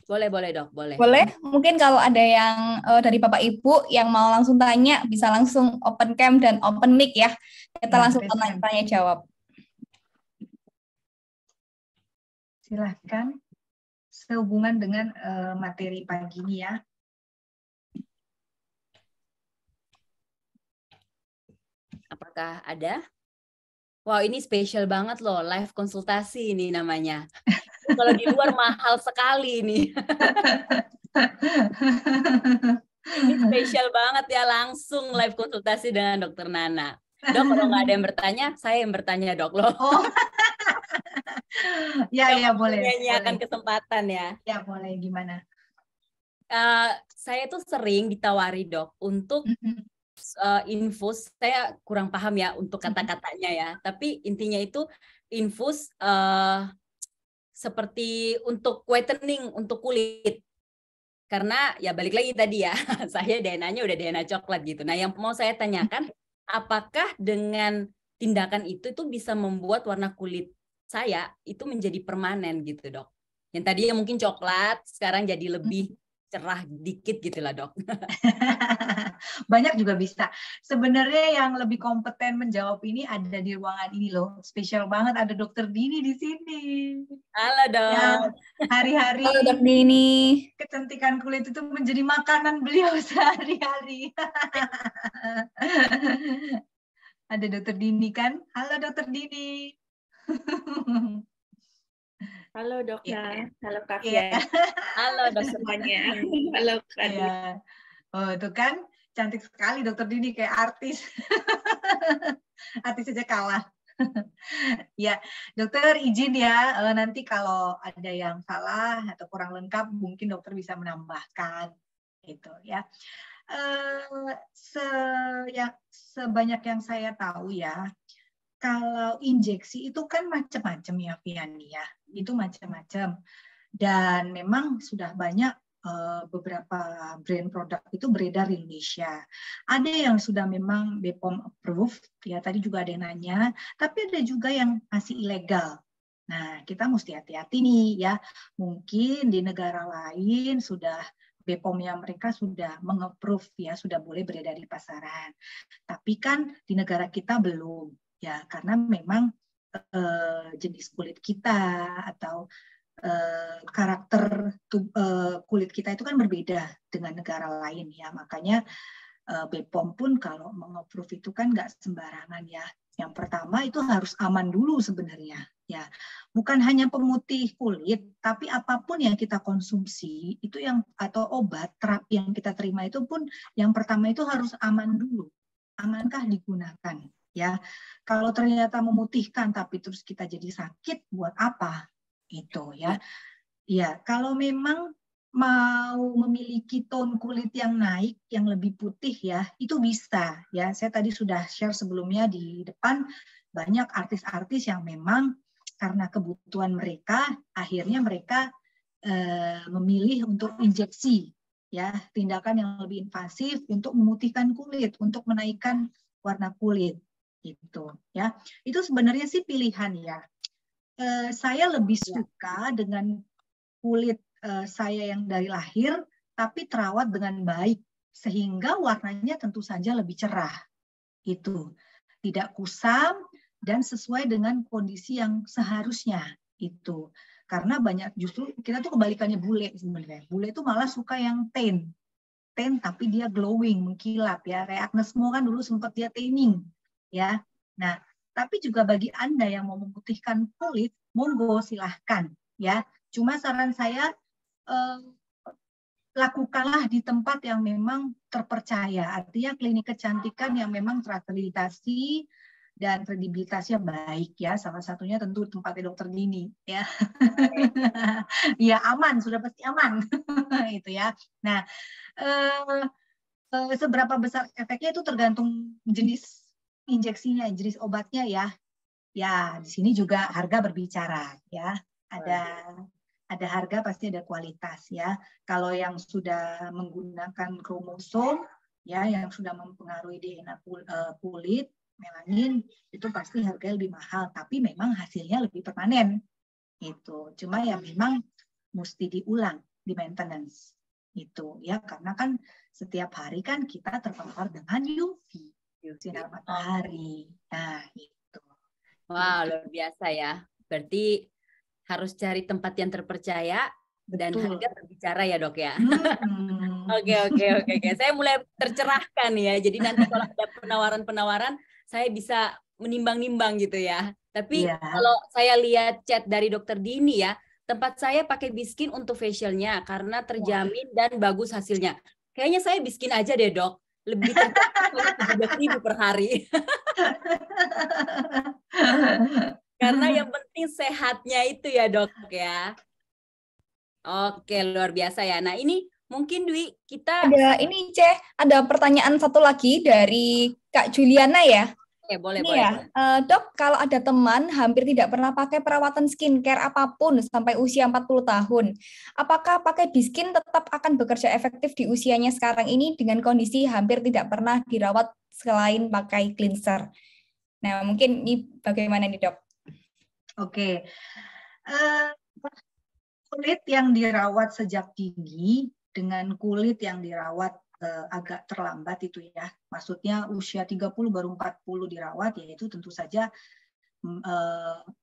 Boleh Dok, boleh. Boleh. Mungkin kalau ada yang dari Bapak Ibu yang mau langsung tanya bisa langsung open cam dan open mic ya. Kita langsung tanya jawab. Silahkan sehubungan dengan materi pagi ini ya. Apakah ada? Wow, ini spesial banget loh, live konsultasi ini namanya. Kalau di luar mahal sekali ini. Ini spesial banget ya, langsung live konsultasi dengan Dokter Nana. Dok, kalau nggak ada yang bertanya, saya yang bertanya Dok loh. Oh. ya boleh. Menyanyiakan kesempatan ya. Ya boleh, gimana? Saya tuh sering ditawari Dok untuk infus, saya kurang paham ya untuk kata-katanya ya, tapi intinya itu infus seperti untuk whitening untuk kulit. Karena ya balik lagi tadi ya, saya DNA-nya udah DNA coklat gitu. Nah, yang mau saya tanyakan, apakah dengan tindakan itu bisa membuat warna kulit saya itu menjadi permanen gitu Dok? Yang tadinya mungkin coklat, sekarang jadi lebih cerah dikit gitu lah Dok. Banyak juga bisa. Sebenarnya yang lebih kompeten menjawab ini ada di ruangan ini loh. Spesial banget ada Dokter Dini di sini. Halo Dok. Ya, hari-hari Dok Dini. Kecantikan kulit itu menjadi makanan beliau sehari-hari. Ada Dokter Dini kan? Halo Dokter Dini. Halo Dokter, halo Kak Ya. Halo Dok semuanya. Halo Kak. Ya. Oh, itu kan cantik sekali Dokter Dini kayak artis. Artis saja kalah. Ya, dokter izin ya, nanti kalau ada yang salah atau kurang lengkap mungkin dokter bisa menambahkan gitu ya. Sebanyak yang saya tahu ya, kalau injeksi itu kan macam-macam ya Viani ya, itu macam-macam dan memang sudah banyak beberapa brand produk itu beredar di Indonesia. Ada yang sudah memang BPOM approved, ya tadi juga ada yang nanya, tapi ada juga yang masih ilegal. Nah, kita mesti hati-hati nih ya. Mungkin di negara lain sudah BPOM-nya mereka sudah meng-approve ya, sudah boleh beredar di pasaran. Tapi kan di negara kita belum ya, karena memang jenis kulit kita atau karakter kulit kita itu kan berbeda dengan negara lain ya, makanya BPOM pun kalau meng-approve itu kan nggak sembarangan ya. Yang pertama itu harus aman dulu sebenarnya. Ya, bukan hanya pemutih kulit, tapi apapun yang kita konsumsi itu atau obat terapi yang kita terima itu pun yang pertama itu harus aman dulu. Amankah digunakan? Ya, kalau ternyata memutihkan tapi terus kita jadi sakit, buat apa? Itu ya. Ya, kalau memang mau memiliki tone kulit yang naik, yang lebih putih ya, itu bisa ya. Saya tadi sudah share sebelumnya di depan, banyak artis-artis yang memang karena kebutuhan mereka, akhirnya mereka memilih untuk injeksi ya, tindakan yang lebih invasif untuk memutihkan kulit, untuk menaikkan warna kulit gitu ya. Itu sebenarnya sih pilihan ya. Saya lebih suka dengan kulit saya yang dari lahir tapi terawat dengan baik sehingga warnanya tentu saja lebih cerah. Itu tidak kusam dan sesuai dengan kondisi yang seharusnya itu. Karena banyak justru kita tuh kebalikannya bule sebenarnya. Bule itu malah suka yang tan tapi dia glowing, mengkilap ya. Kayak Agnes Mo kan dulu sempat dia tanning ya. Nah, tapi juga bagi Anda yang mau memutihkan kulit, monggo silahkan ya. Cuma saran saya lakukanlah di tempat yang memang terpercaya. Artinya klinik kecantikan yang memang terakreditasi dan kredibilitasnya baik ya. Salah satunya tentu tempatnya Dokter Dini ya. Ya aman, sudah pasti aman itu ya. Nah, seberapa besar efeknya itu tergantung jenis injeksinya, jenis obatnya ya. Ya, di sini juga harga berbicara ya. Ada harga pasti ada kualitas ya. Kalau yang sudah menggunakan kromosom ya, yang sudah mempengaruhi DNA kulit, melanin, itu pasti harganya lebih mahal, tapi memang hasilnya lebih permanen. Itu. Cuma ya memang mesti diulang, di maintenance. Itu ya, karena kan setiap hari kan kita terpapar dengan UV, sinar matahari. Nah, itu. Wah, luar biasa ya. Berarti harus cari tempat yang terpercaya. Betul. Dan harga berbicara ya, Dok ya. Oke. Saya mulai tercerahkan ya. Jadi nanti kalau ada penawaran-penawaran, saya bisa menimbang-nimbang gitu ya. Tapi kalau saya lihat chat dari Dokter Dini ya, tempat saya pakai Biskin untuk facialnya karena terjamin dan bagus hasilnya. Kayaknya saya Biskin aja deh, Dok. Lebih terjamin 17.000 per hari. Karena yang penting sehatnya itu ya, Dok ya. Oke, luar biasa ya. Nah, ini mungkin Dwi, kita ada pertanyaan satu lagi dari Kak Juliana ya. Oke, boleh. Ya, Dok, kalau ada teman hampir tidak pernah pakai perawatan skincare apapun sampai usia 40 tahun, apakah pakai Biskin tetap akan bekerja efektif di usianya sekarang ini dengan kondisi hampir tidak pernah dirawat selain pakai cleanser? Nah, mungkin ini bagaimana nih, Dok? Oke. Kulit yang dirawat sejak dini dengan kulit yang dirawat agak terlambat itu ya. Maksudnya usia 30 baru 40 dirawat, ya itu tentu saja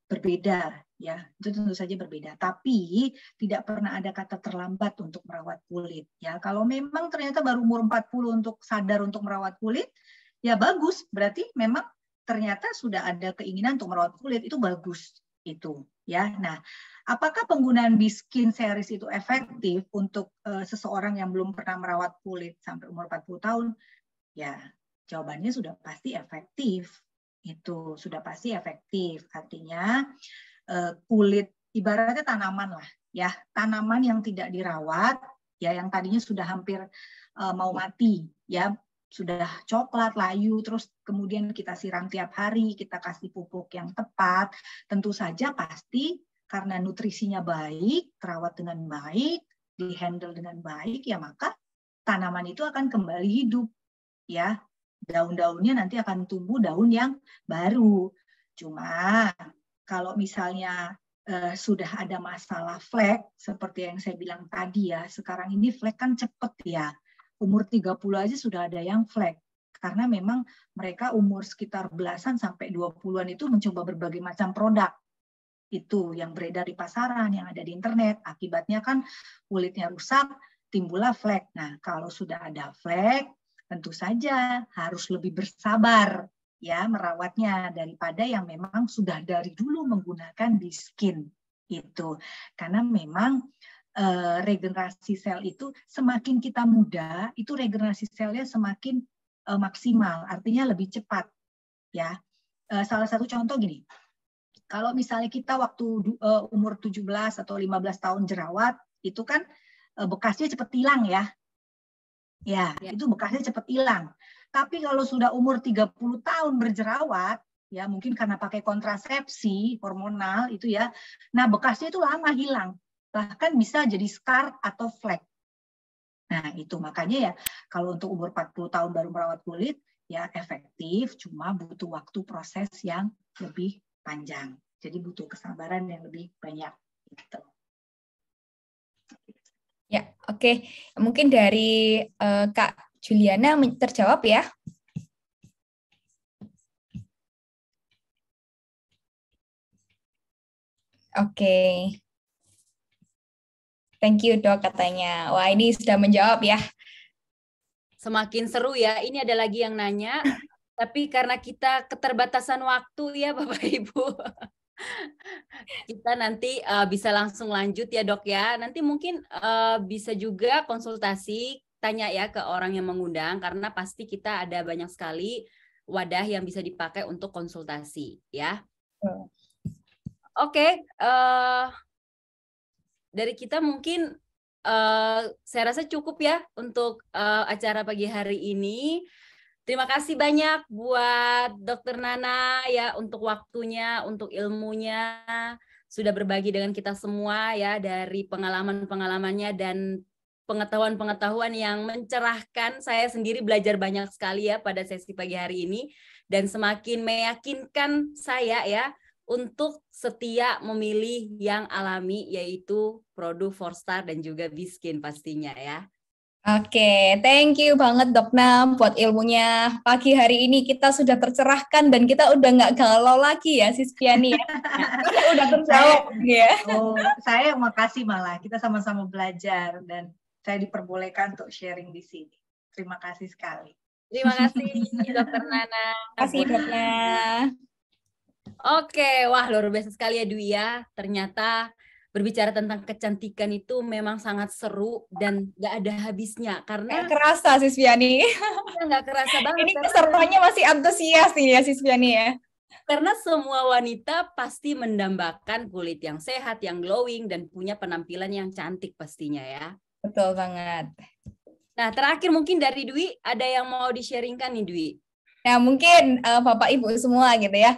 berbeda ya. Itu tentu saja berbeda. Tapi tidak pernah ada kata terlambat untuk merawat kulit ya. Kalau memang ternyata baru umur 40 untuk sadar untuk merawat kulit, ya bagus. Berarti memang ternyata sudah ada keinginan untuk merawat kulit, itu bagus itu ya. Nah, apakah penggunaan Biskin series itu efektif untuk seseorang yang belum pernah merawat kulit sampai umur 40 tahun? Ya, jawabannya sudah pasti efektif. Itu sudah pasti efektif. Artinya kulit ibaratnya tanaman lah, ya. Tanaman yang tidak dirawat, ya, yang tadinya sudah hampir mau mati, ya, sudah coklat, layu, terus kemudian kita siram tiap hari, kita kasih pupuk yang tepat, tentu saja pasti karena nutrisinya baik, terawat dengan baik, dihandle dengan baik, ya maka tanaman itu akan kembali hidup. Ya, daun-daunnya nanti akan tumbuh daun yang baru. Cuma kalau misalnya sudah ada masalah flek, seperti yang saya bilang tadi ya, sekarang ini flek kan cepet ya. Umur 30 aja sudah ada yang flek. Karena memang mereka umur sekitar belasan sampai 20-an itu mencoba berbagai macam produk. Itu yang beredar di pasaran, yang ada di internet. Akibatnya kan kulitnya rusak, timbullah flek. Nah, kalau sudah ada flek, tentu saja harus lebih bersabar ya merawatnya daripada yang memang sudah dari dulu menggunakan Biskin itu. Karena memang regenerasi sel itu semakin kita muda, itu regenerasi selnya semakin maksimal, artinya lebih cepat ya. Salah satu contoh gini. Kalau misalnya kita waktu umur 17 atau 15 tahun jerawat, itu kan bekasnya cepat hilang ya. Ya, itu bekasnya cepat hilang. Tapi kalau sudah umur 30 tahun berjerawat, ya mungkin karena pakai kontrasepsi hormonal itu ya, nah bekasnya itu lama hilang. Bahkan bisa jadi scar atau flek. Nah, itu makanya ya kalau untuk umur 40 tahun baru merawat kulit, ya efektif, cuma butuh waktu proses yang lebih panjang. Jadi butuh kesabaran yang lebih banyak. Gitu. Ya, oke. Mungkin dari Kak Juliana terjawab ya. Oke. Thank you, Dok, katanya. Wah, ini sudah menjawab ya. Semakin seru ya. Ini ada lagi yang nanya. Tapi karena kita keterbatasan waktu ya Bapak Ibu, kita nanti bisa langsung lanjut ya Dok ya. Nanti mungkin bisa juga konsultasi, tanya ya ke orang yang mengundang, karena pasti kita ada banyak sekali wadah yang bisa dipakai untuk konsultasi ya. Oke, dari kita mungkin saya rasa cukup ya untuk acara pagi hari ini. Terima kasih banyak buat Dr. Nana ya untuk waktunya, untuk ilmunya, sudah berbagi dengan kita semua ya dari pengalaman-pengalamannya dan pengetahuan-pengetahuan yang mencerahkan. Saya sendiri belajar banyak sekali ya pada sesi pagi hari ini dan semakin meyakinkan saya ya untuk setia memilih yang alami yaitu produk Forstar dan juga Biskin pastinya ya. Oke, thank you banget Dok Nam buat ilmunya. Pagi hari ini kita sudah tercerahkan dan kita udah nggak galau lagi ya, Sis Piani ya. Udah terjawab ya. Oh, saya makasih malah kita sama-sama belajar dan saya diperbolehkan untuk sharing di sini. Terima kasih sekali. Terima kasih Dr. Nana. Terima kasih Doknya. Oke, wah luar biasa sekali ya Dwi ya. Ternyata berbicara tentang kecantikan itu memang sangat seru dan nggak ada habisnya karena nggak kerasa Sis Piani. Nggak kerasa banget. Ini pesertanya masih antusias nih ya Sis Piani ya. Karena semua wanita pasti mendambakan kulit yang sehat, yang glowing dan punya penampilan yang cantik pastinya ya. Betul banget. Nah terakhir mungkin dari Dwi ada yang mau di-sharingkan nih Dwi. Nah mungkin Bapak Ibu semua gitu ya.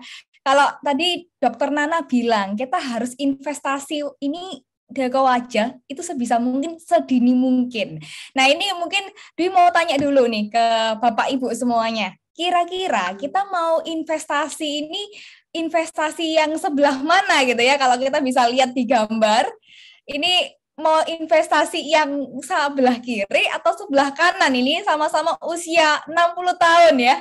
Kalau tadi Dokter Nana bilang kita harus investasi ini ke wajah itu sebisa mungkin sedini mungkin. Nah ini mungkin Dwi mau tanya dulu nih ke Bapak Ibu semuanya. Kira-kira kita mau investasi ini investasi yang sebelah mana gitu ya kalau kita bisa lihat di gambar. Ini mau investasi yang sebelah kiri atau sebelah kanan ini sama-sama usia 60 tahun ya.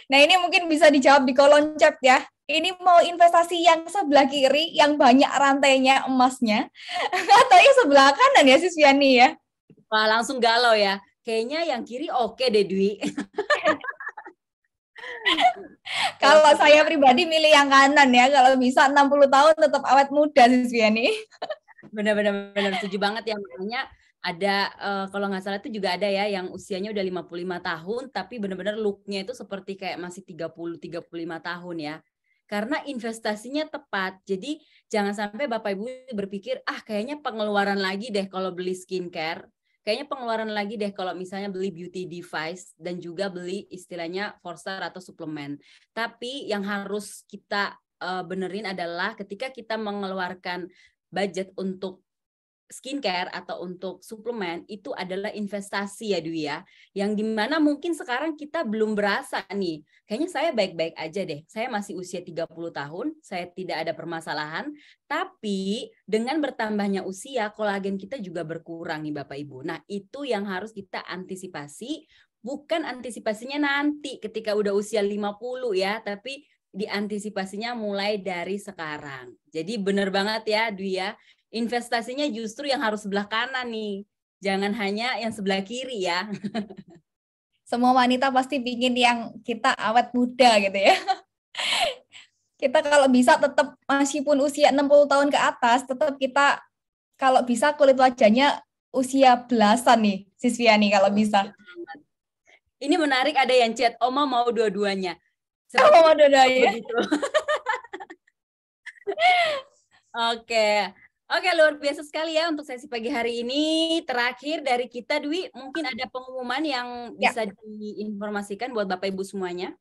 Nah ini mungkin bisa dijawab di kolom chat ya. Ini mau investasi yang sebelah kiri, yang banyak rantainya emasnya, atau yang sebelah kanan ya Sis Viani ya? Wah langsung galau ya. Kayaknya yang kiri oke deh Dwi. Kalau saya pribadi milih yang kanan ya. Kalau bisa 60 tahun tetap awet muda Sis Viani. Benar-benar setuju banget ya. Makanya ada kalau nggak salah itu juga ada ya yang usianya udah 55 tahun tapi benar-benar look-nya itu seperti kayak masih 30-35 tahun ya. Karena investasinya tepat. Jadi jangan sampai Bapak Ibu berpikir, kayaknya pengeluaran lagi deh kalau beli skincare. Kayaknya pengeluaran lagi deh kalau misalnya beli beauty device dan juga beli istilahnya Forstar atau suplemen. Tapi yang harus kita benerin adalah ketika kita mengeluarkan budget untuk skincare atau untuk suplemen itu adalah investasi ya Dwi ya. Yang dimana mungkin sekarang kita belum berasa nih. Kayaknya saya baik-baik aja deh. Saya masih usia 30 tahun, saya tidak ada permasalahan. Tapi dengan bertambahnya usia, kolagen kita juga berkurang nih Bapak Ibu. Nah itu yang harus kita antisipasi. Bukan antisipasinya nanti ketika udah usia 50 ya. Tapi diantisipasinya mulai dari sekarang. Jadi benar banget ya Dwi ya. Investasinya justru yang harus sebelah kanan nih. Jangan hanya yang sebelah kiri ya. Semua wanita pasti pingin yang kita awet muda gitu ya. Kita kalau bisa tetap meskipun usia 60 tahun ke atas, tetap kita kalau bisa kulit wajahnya usia belasan nih, Sisviani kalau bisa. Ini menarik, ada yang chat, Oma mau dua-duanya. Mau dua-duanya. Oke, luar biasa sekali ya untuk sesi pagi hari ini. Terakhir dari kita, Dwi, mungkin ada pengumuman yang bisa diinformasikan buat Bapak Ibu semuanya.